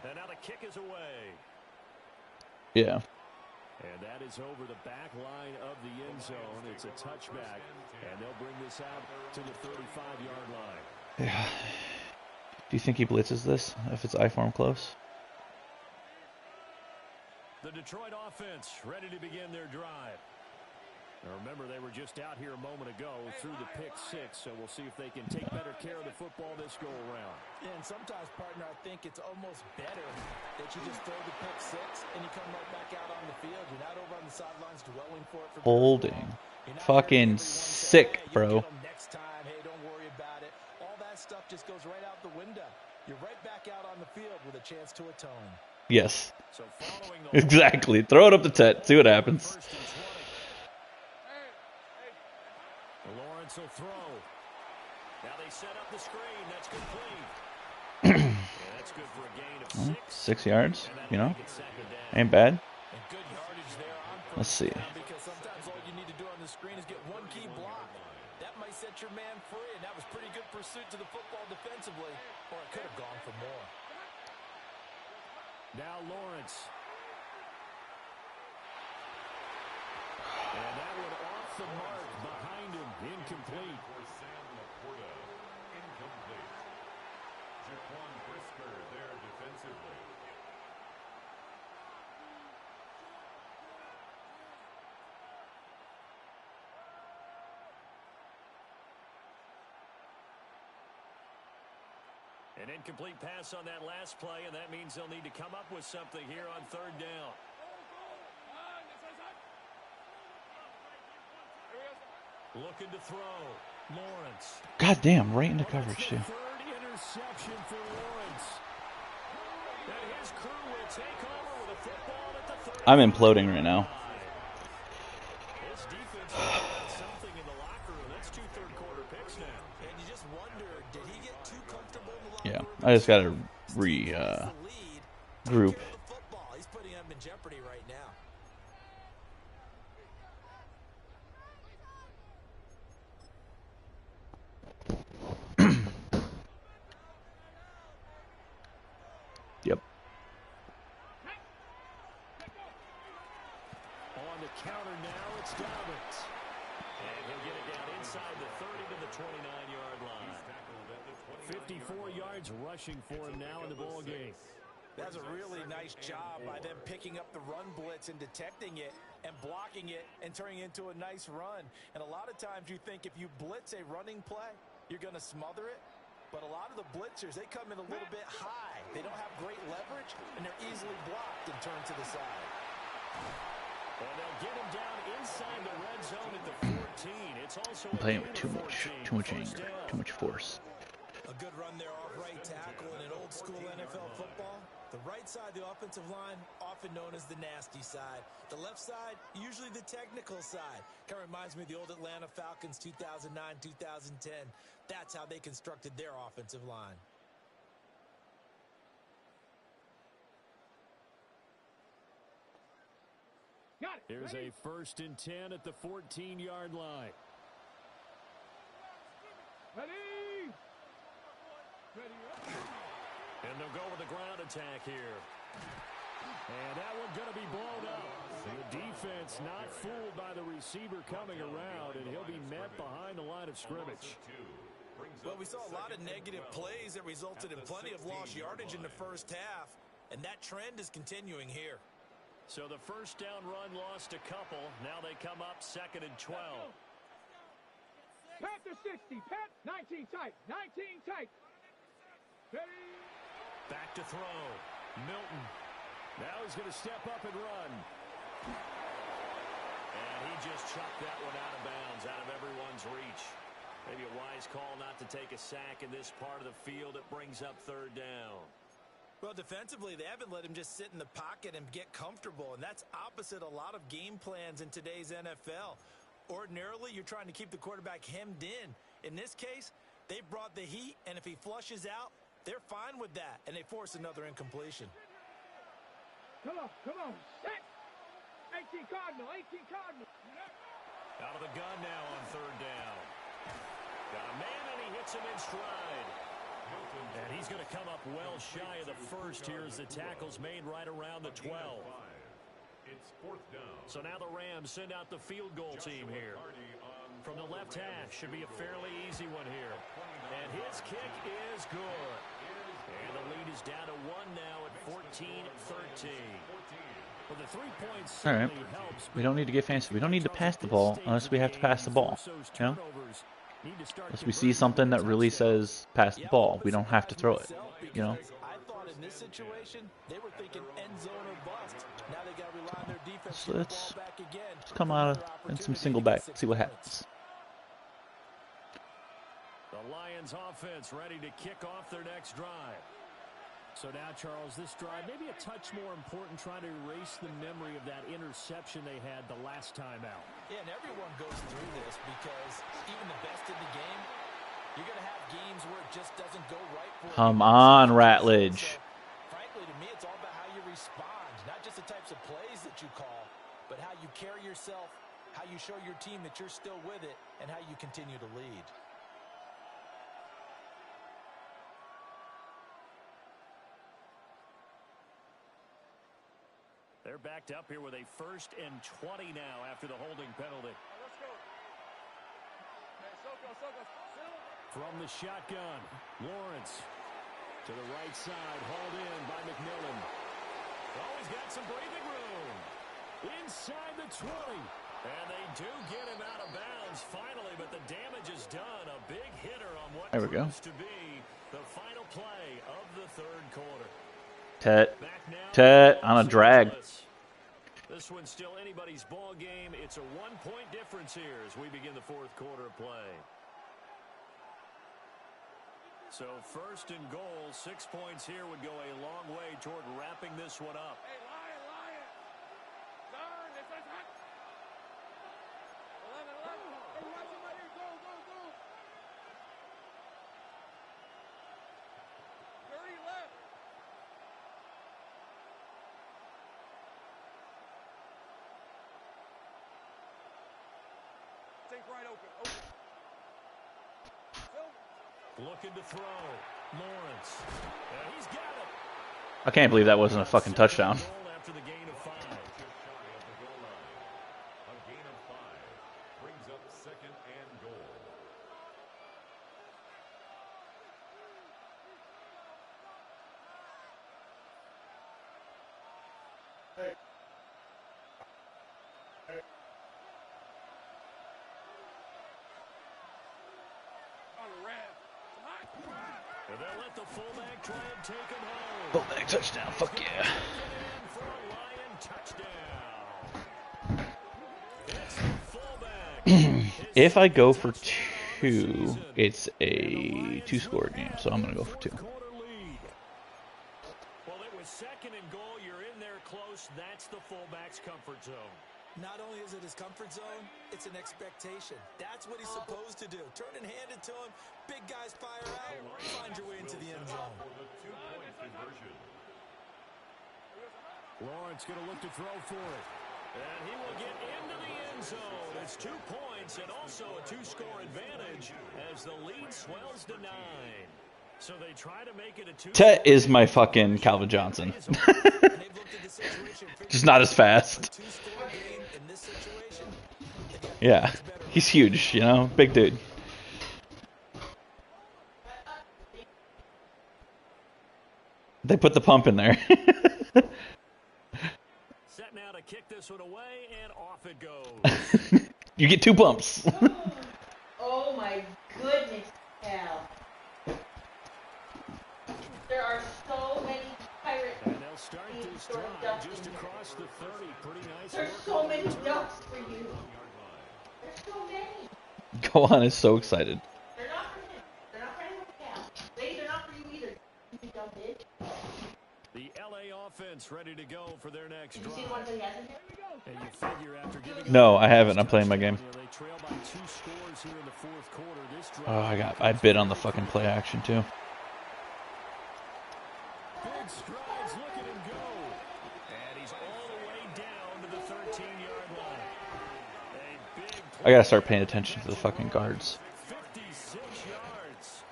And now the kick is away. Yeah. And that is over the back line of the end zone. It's a touchback. And they'll bring this out to the 35-yard line. Yeah. Do you think he blitzes this if it's I-form close? The Detroit offense ready to begin their drive. Now remember, they were just out here a moment ago through the pick 6, so we'll see if they can take better care of the football this go around. And sometimes, partner, I think it's almost better that you just throw the pick 6 and you come right back out on the field. You're not over on the sidelines dwelling for it. Holding. Fucking sick, bro. Next time, hey, don't worry about it. All that stuff just goes right out the window. You're right back out on the field with a chance to atone. Yes. So exactly. Throw it up the tet. See what happens. Lawrence will throw. Now they set up the screen. That's complete. That's good for a gain of 6 yards, you know? Ain't bad. Let's see. Because sometimes all you need to do on the screen is get one key block. That might set your man free, and that was pretty good pursuit to the football defensively, or it could have gone for more. Now Lawrence. And that one off the mark behind him. Incomplete. For Sam Laporta. Incomplete. Jaquan Brisker there defensively. An incomplete pass on that last play, and that means they'll need to come up with something here on third down. Looking to throw. Lawrence. God damn, right into coverage, too. Third interception for Lawrence. And his crew will take over with a football at the 30. I'm imploding right now. His defense has something in the locker room. That's 2 third-quarter picks now. And you just wonder, did he get too comfortable in the locker room? Yeah, I just gotta group. He's putting him in jeopardy right now. Yep. On the counter now, it's Dobbins. And he'll get it down inside the 30 to the 29-yard line. 54 yards rushing for him now in the ball game. That's a really nice job by them picking up the run blitz and detecting it and blocking it and turning it into a nice run. And a lot of times you think if you blitz a running play, you're going to smother it. But a lot of the blitzers, they come in a little bit high. They don't have great leverage, and they're easily blocked and turned to the side. And they'll get him down inside the red zone at the 14. It's also I'm playing with too much anger, too much force. A good run there off right tackle in an old school NFL football. The right side, the offensive line, often known as the nasty side. The left side, usually the technical side. Kind of reminds me of the old Atlanta Falcons 2009, 2010. That's how they constructed their offensive line. Here's a 1st and 10 at the 14-yard line. Ready? Ready. And they'll go with the ground attack here. And that one's going to be blown up. The defense not fooled by the receiver coming around, and he'll be met behind the line of scrimmage. Well, we saw a lot of negative plays that resulted in plenty of lost yardage in the first half, and that trend is continuing here. So the first down run lost a couple. Now they come up 2nd and 12. Pat to 60. Pat 19 tight. 19 tight. Ready? Back to throw. Milton. Now he's going to step up and run. And he just chucked that one out of bounds, out of everyone's reach. Maybe a wise call not to take a sack in this part of the field. It brings up 3rd down. Well, defensively, they haven't let him just sit in the pocket and get comfortable, and that's opposite a lot of game plans in today's NFL. Ordinarily, you're trying to keep the quarterback hemmed in. In this case, they brought the heat, and if he flushes out, they're fine with that, and they force another incompletion. Come on. Set. 18 Cardinal. Out of the gun now on 3rd down. Got a man, and he hits him in stride. And he's going to come up well shy of the first here as the tackle's made right around the 12. It's 4th down. So now the Rams send out the field goal team here. From the left hash, should be a fairly easy one here. And his kick is good. And the lead is down to 1 now at 14-13. Well, the 3 points certainly helps. We don't need to get fancy. We don't need to pass the ball unless we have to pass the ball. You know? Unless we see something that really says pass the ball, we don't have to throw it. You know? I thought in this situation, they were thinking end zone or bust. Now they got to rely on their defense So to get the let's ball back again. come out in some single back, see what happens. The Lions offense ready to kick off their next drive. So now, Charles, this drive maybe a touch more important, trying to erase the memory of that interception they had the last time out. Yeah, and everyone goes through this because even the best in the game, you're going to have games where it just doesn't go right for you. Come on, Ratledge. So, frankly, to me, it's all about how you respond, not just the types of plays that you call, but how you carry yourself, how you show your team that you're still with it, and how you continue to lead. They're backed up here with a 1st and 20 now after the holding penalty. Let's go. From the shotgun, Lawrence to the right side, hauled in by McMillan. Oh, he's got some breathing room. Inside the 20. And they do get him out of bounds finally, but the damage is done. A big hitter on what proves to be the final play of the 3rd quarter. Tet on a drag. This one's still anybody's ball game. It's a 1-point difference here as we begin the 4th quarter of play. So 1st and goal, 6 points here would go a long way toward wrapping this one up. Hey, Lion. Turn. This is hot. 11. Hey, watch somebody. Go. 30 left. Take right open. Looking to throw. Lawrence. And he's got it. I can't believe that wasn't a fucking touchdown. After the gain of 5. A gain of 5 brings up 2nd and goal. And they'll let the fullback try and take him home. Fullback touchdown, fuck yeah. For a Lion touchdown. It's the fullback. If I go for 2, it's a 2-score game, so I'm going to go for 2. Well, it was 2nd and goal. You're in there close. That's the fullback's comfort zone. Not only is it his comfort zone, it's an expectation. That's what he's supposed to do. Turn and hand it to him. Big guys fire out. Find your way into the end zone. For the 2-point conversion. Lawrence going to look to throw for it. And he will get into the end zone. It's 2 points and also a 2-score advantage as the lead swells to 9. So they try to make it a 2. Tet is my fucking Calvin Johnson. Just not as fast. Yeah, he's huge, you know, big dude. They put the pump in there. Set now to kick this one away, and off it goes. You get 2 pumps. Oh my goodness, Cal. There are so many pirate And they'll start this sort of drive ducks just in across the 30. Pretty nice. There's so many ducks for you. There's so many. Gohan is so excited. They're not for him. They're not for anyone else. They're not for you either. You dumb bitch. The LA offense ready to go for their next Did you see drive. the one that he has in here? And you figure after giving No, I haven't. I'm playing my game. they trail by 2 scores here in the 4th quarter. This drive I bid on the fucking play action too. big strides, look at him go. And he's all the way down to the 13-yard line. A big I gotta start paying attention to the fucking guards. 56 yards.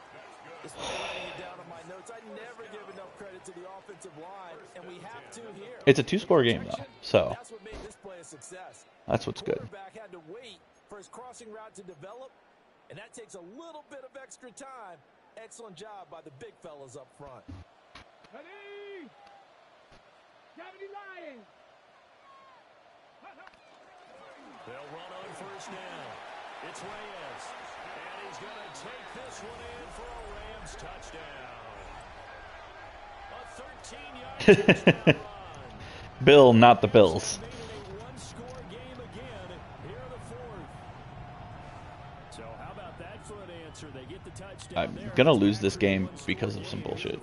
Just writing it down on my notes. I never give enough credit to the offensive line, and we have to here. It's a 2-score game though, so That's what made this play a success. that's what's good. Quarterback had to wait for his crossing route to develop, and that takes a little bit of extra time. Excellent job by the big fellas up front. Ready? Cavity Lions. They'll run on first down. It's Reyes. And he's going to take this one in for a Rams touchdown. A 13-yard touchdown run. Bill, not the Bills. Made it a one-score game again here in the 4th. So how about that for an answer? They get the touchdown. I'm gonna lose this game because of some bullshit.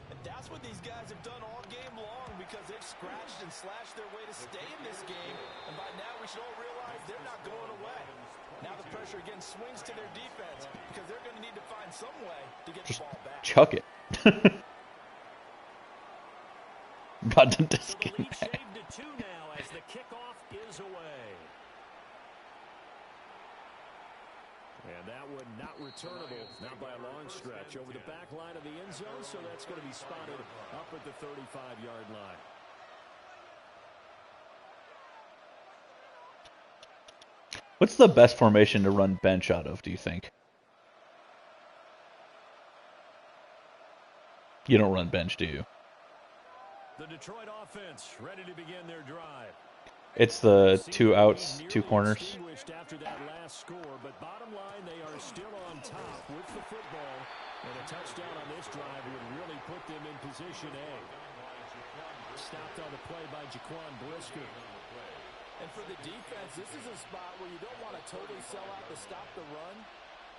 And that's what these guys have done all game long because they've scratched and slashed their way to stay in this game. And by now we should all realize they're not going away. Now the pressure again swings to their defense because they're going to need to find some way to get the ball back. Chuck it. Got to So the lead disconnect. shaved to 2 now as the kickoff is away. And that one not returnable, not by a long stretch, over the back line of the end zone, so that's going to be spotted up at the 35-yard line. What's the best formation to run bench out of, do you think? You don't run bench, do you? The Detroit offense ready to begin their drive. It's the 2 outs, 2 corners. After that last score, but bottom line, they are still on top with the football, and a touchdown on this drive would really put them in position A. Stopped on the play by Jaquan Brisker. And for the defense, this is a spot where you don't want to totally sell out to stop the run,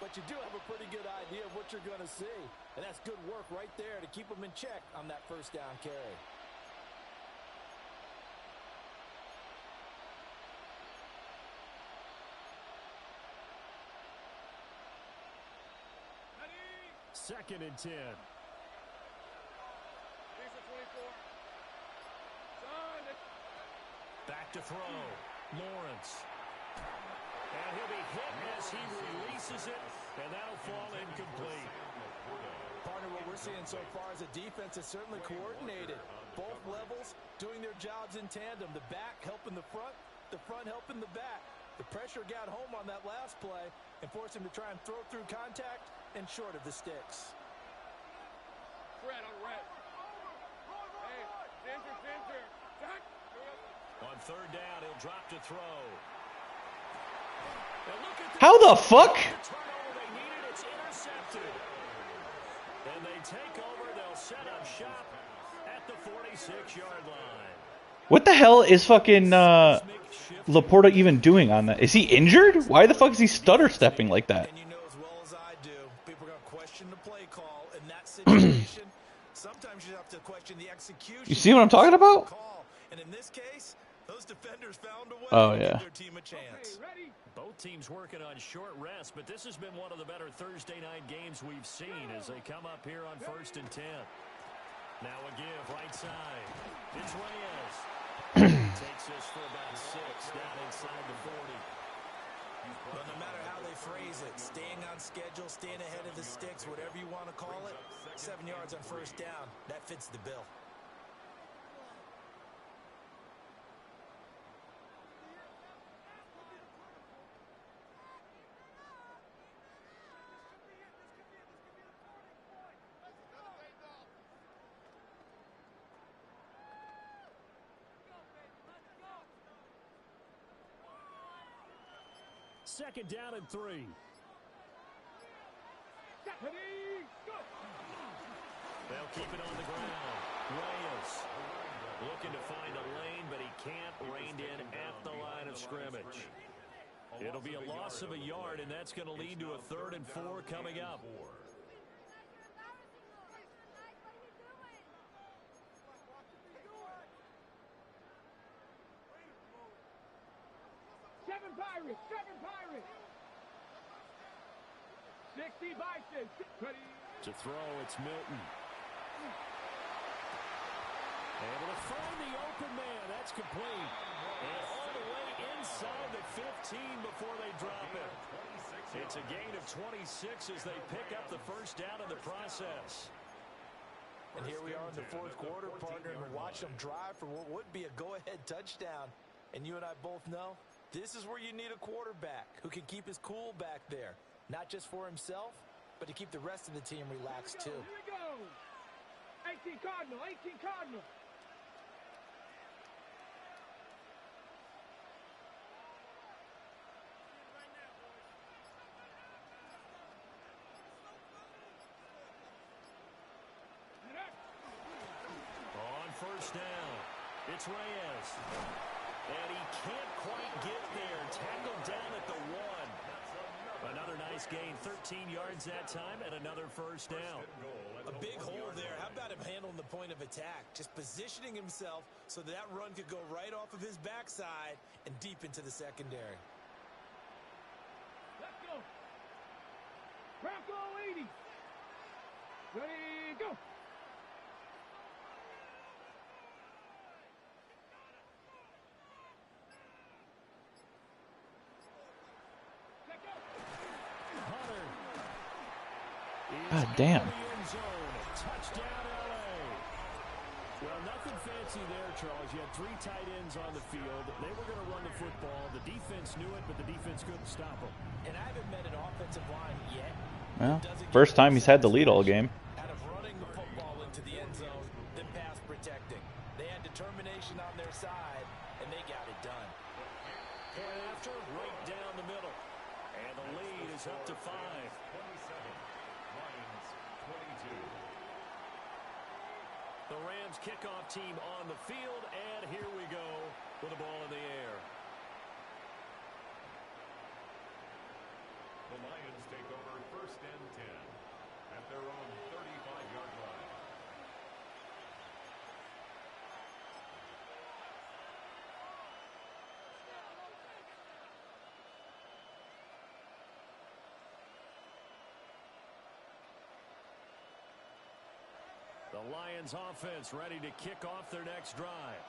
but you do have a pretty good idea of what you're going to see. And that's good work right there to keep them in check on that first down carry. Second and 10. Back to throw. Lawrence. And he'll be hit as he releases it, and that'll fall incomplete. Partner, what we're seeing so far is a defense that's certainly coordinated. Both levels doing their jobs in tandem. The back helping the front helping the back. The pressure got home on that last play and forced him to try and throw through contact and short of the sticks. Red on red. Hey, center. Jack. On third down, he'll drop to throw. And look at How the fuck? the turnover they needed. It's intercepted. And they take over. They'll set up shop at the 46-yard line. What the hell is fucking Laporta even doing on that? Is he injured? Why the fuck is he stutter stepping like that? And you know as well as I do, people are going to question the play call in that situation. Sometimes you have to question the execution. You see what I'm talking about? Call. And in this case, those defenders found a way Oh, to yeah. give their team a chance. Ready? Both teams working on short rest, but this has been one of the better Thursday night games we've seen as they come up here on 1st and 10. Now a give right side. It's Reyes. Takes this for about 6 down inside the 40. Well, no matter how they phrase it, staying on schedule, staying ahead of the sticks, whatever you want to call it, 7 yards on first down, that fits the bill. Second down and 3. They'll keep it on the ground. Reyes looking to find a lane, but he can't. Reined in at the line of scrimmage. It'll be a loss of a yard, and that's going to lead to a 3rd and 4 coming up. Seven Pirates. 60 Bison. To throw, it's Milton. Able to find the open man. That's complete. And all the way inside the 15 before they drop it. It's a gain of 26 as they pick up the first down in the process. And here we are in the 4th quarter, partner, and watch them drive for what would be a go-ahead touchdown. And you and I both know this is where you need a quarterback who can keep his cool back there. Not just for himself, but to keep the rest of the team relaxed, too. Here we go. 18 Cardinal. On first down, it's Reyes. And he can't quite get there. Tackled down at the 1. Another nice gain, 13 yards that time, and another first down. A big hole there. How about him handling the point of attack? Just positioning himself so that run could go right off of his backside and deep into the secondary. Let's go. Bronco 80. Ready, go. God damn. Touchdown, LA. Well, nothing fancy there, Charles. You had 3 tight ends on the field. They were going to run the football. The defense knew it, but the defense couldn't stop them. And I haven't met an offensive line yet. Well, first time he's had the lead all game. Out of running the football into the end zone, then pass protecting. They had determination on their side, and they got it done. Point after, right down the middle. And the lead is up to 5. 22. The Rams kickoff team on the field, and here we go with the ball in the air. The Lions take over 1st and 10 at their own 35-yard line. The Lions offense ready to kick off their next drive.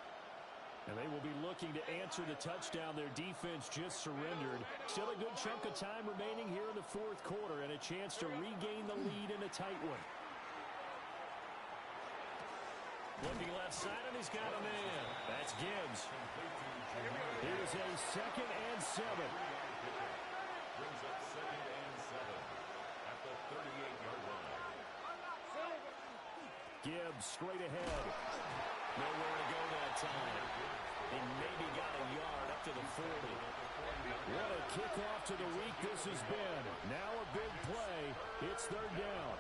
And they will be looking to answer the touchdown their defense just surrendered. Still a good chunk of time remaining here in the 4th quarter and a chance to regain the lead in a tight one. Looking left side, and he's got a man. That's Gibbs. Here's a 2nd and 7. Brings up 2nd and 7 at the 38-yard line. Gibbs straight ahead. Nowhere to go that time. He maybe got a yard up to the 40. What a kickoff to the week this has been. Now a big play. It's 3rd down.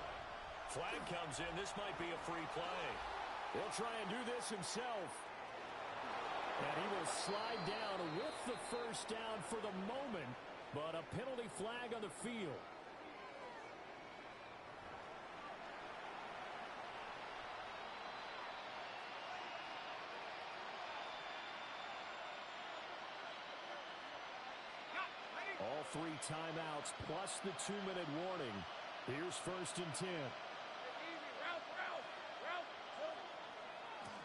Flag comes in. This might be a free play. He'll try and do this himself. And he will slide down with the first down for the moment, but a penalty flag on the field. All 3 timeouts plus the 2-minute warning. Here's 1st and 10.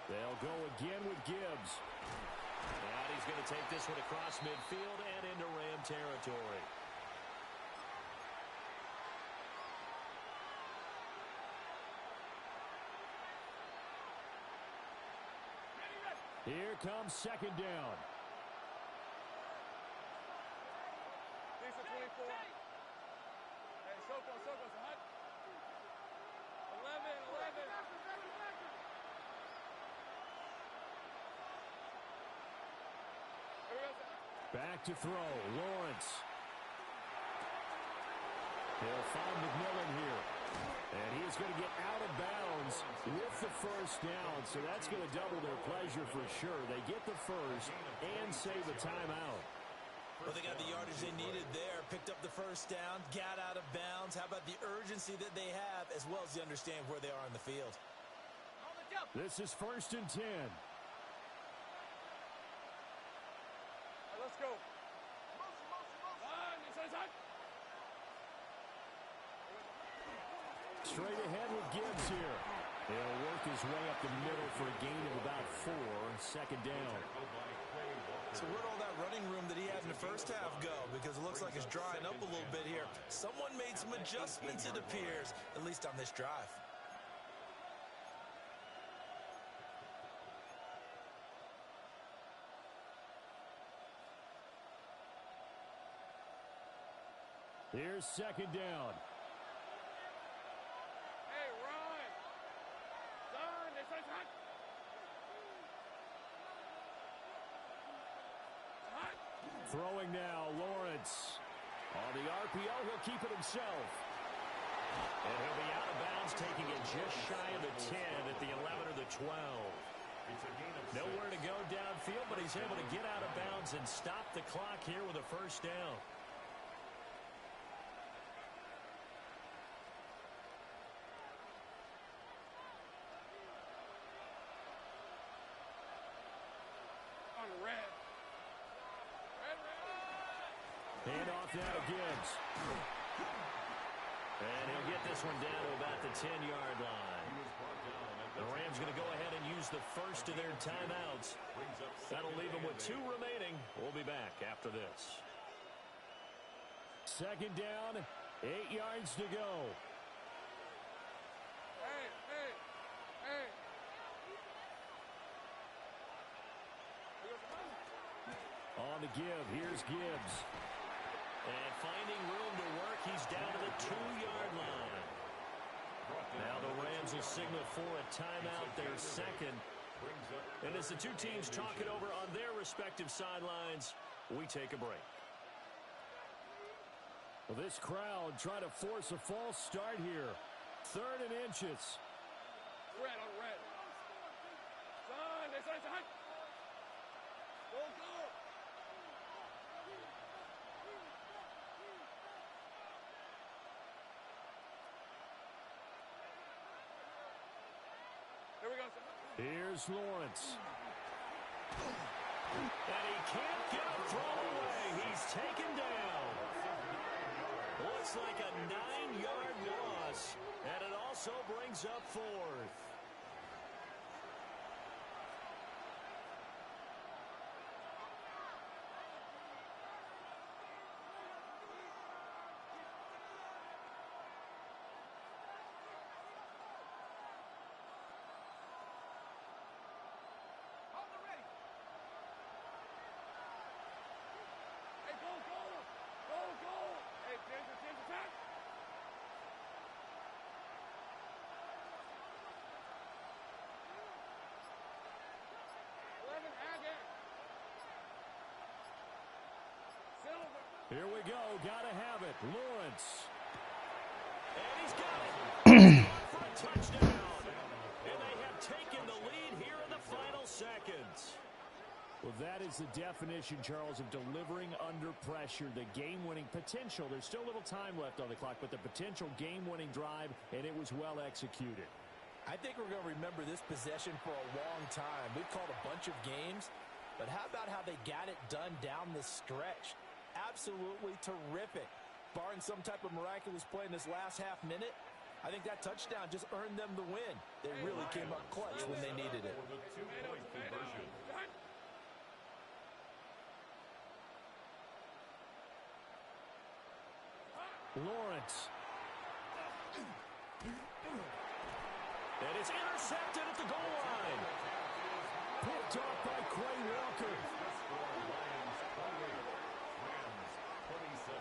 They'll go again with Gibbs. And he's going to take this one across midfield and into Ram territory. Here comes second down. Decent 24. Hey, Soko, hot. 11. Back to throw, Lawrence. He'll find McMillan here. And he is going to get out of bounds with the first down. So that's going to double their pleasure for sure. They get the first and save a timeout. Well, they got the yardage they needed there. Picked up the first down, got out of bounds. How about the urgency that they have, as well as they understand where they are on the field? This is 1st and 10. Let's go. Straight ahead with Gibbs here. He'll work his way up the middle for a gain of about 4. Second down. So where'd all that running room that he had in the first half go? Because it looks like it's drying up a little bit here. Someone made some adjustments, it appears, at least on this drive. Here's second down. Hey, Ron. Son, this is hot. Throwing now, Lawrence. On the RPO, he'll keep it himself. And he'll be out of bounds, taking it just shy of the 10 at the 11 or the 12. Nowhere to go downfield, but he's able to get out of bounds and stop the clock here with a first down. On the red. Hand off now to Gibbs. And he'll get this one down to about the 10-yard line. The Rams going to go ahead and use the first of their timeouts. That'll leave them with 2 remaining. We'll be back after this. Second down, 8 yards to go. Hey. On the give, here's Gibbs. And finding room to work, he's down to the 2-yard line. Now the Rams will signal for a timeout, their second. And as the two teams talk it over on their respective sidelines, we take a break. Well, this crowd trying to force a false start here. 3rd and inches. Red on red. Son, this is hot. Go. Here we go, son. Here's Lawrence. And he can't get a throw away. He's taken down. Looks like a 9-yard loss. And it also brings up 4th. Here we go. Gotta have it. Lawrence. And he's got it. For a touchdown. And they have taken the lead here in the final seconds. Well, that is the definition, Charles, of delivering under pressure. The game-winning potential. There's still a little time left on the clock, but the potential game-winning drive, and it was well executed. I think we're going to remember this possession for a long time. We've called a bunch of games, but how about how they got it done down the stretch? Absolutely terrific. Barring some type of miraculous play in this last half minute, I think that touchdown just earned them the win. They really came up clutch when they needed it. For the two-point conversion. Lawrence. And it's intercepted at the goal line. Picked off by Quay Walker.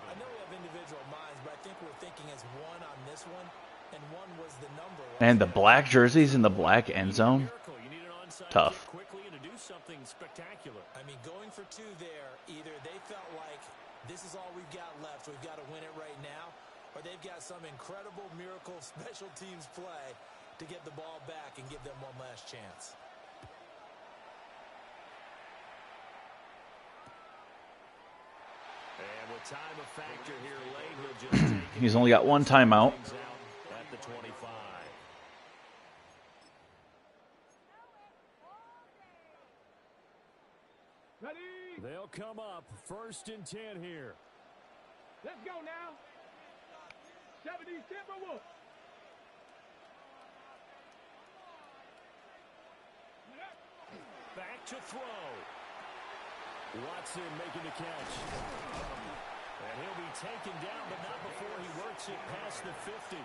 I know we have individual minds, but I think we're thinking as one on this one, and one was the number. And the black jerseys in the black end zone. Tough. Quickly to do something spectacular. I mean, going for two there, either they felt like this is all we've got left, we've got to win it right now, or they've got some incredible miracle special teams play to get the ball back and give them one last chance. And with time a factor here late, he'll just take it. He's only got one timeout. At the 25. Ready? They'll come up 1st and 10 here. Let's go now. 70 Timberwolves. Back to throw. Watson making the catch. And he'll be taken down, but not before he works it past the 50.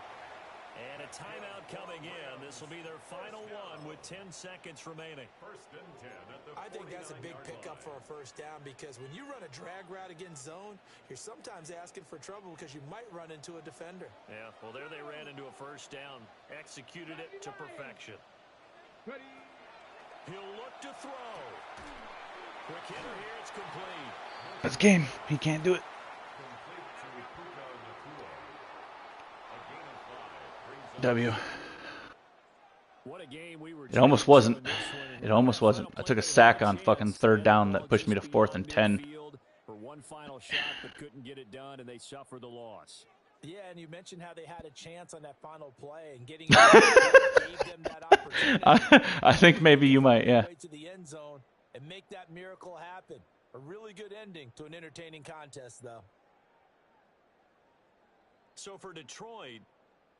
And a timeout coming in. This will be their final one with 10 seconds remaining. 1st and 10 at the I think that's a big 49-yard pickup for a first down, because when you run a drag route against zone, you're sometimes asking for trouble because you might run into a defender. Yeah, well, there they ran into a first down. Executed it to perfection. Ready? He'll look to throw. Quick hitter here. It's complete. That's game. He can't do it. W. What a game we were. It almost wasn't. It almost wasn't. I took a sack on fucking 3rd down that pushed me to 4th and 10. For one final shot, but couldn't get it done, and they suffered the loss. Yeah, and you mentioned how they had a chance on that final play, and getting gave them that opportunity. I think maybe you might, yeah. To the end zone and make that miracle happen. A really good ending to an entertaining contest, though. So for Detroit,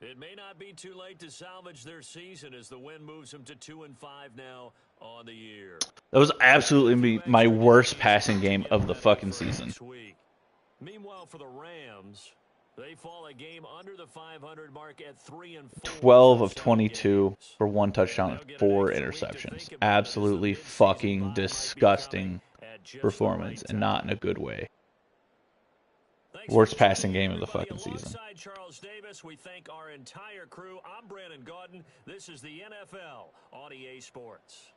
it may not be too late to salvage their season as the win moves them to 2-5 now on the year. That was absolutely my worst passing game of the fucking season. Meanwhile, for the Rams, they fall a game under the 500 mark at 3-4. 12 of 22 for 1 touchdown and 4 interceptions. Absolutely fucking disgusting performance, and not in a good way. Worst passing game of the fucking season. Alongside Charles Davis, we thank our entire crew. I'm Brandon Gaudin. This is the NFL on EA Sports.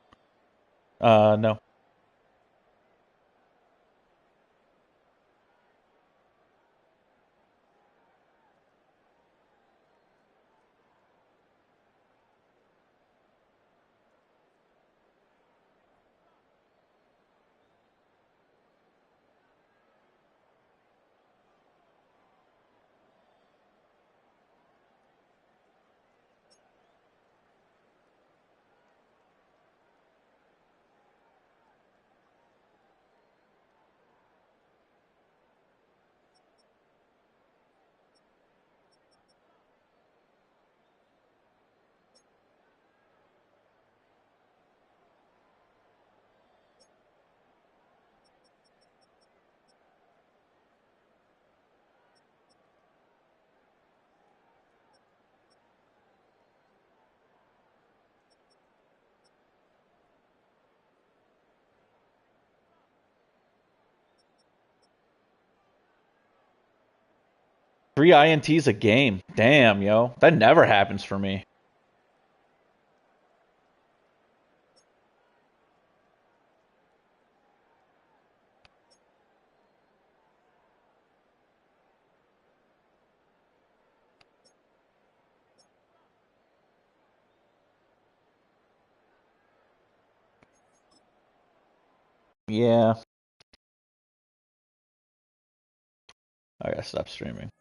No. Three INTs a game. Damn, yo. That never happens for me. Yeah. I gotta stop streaming.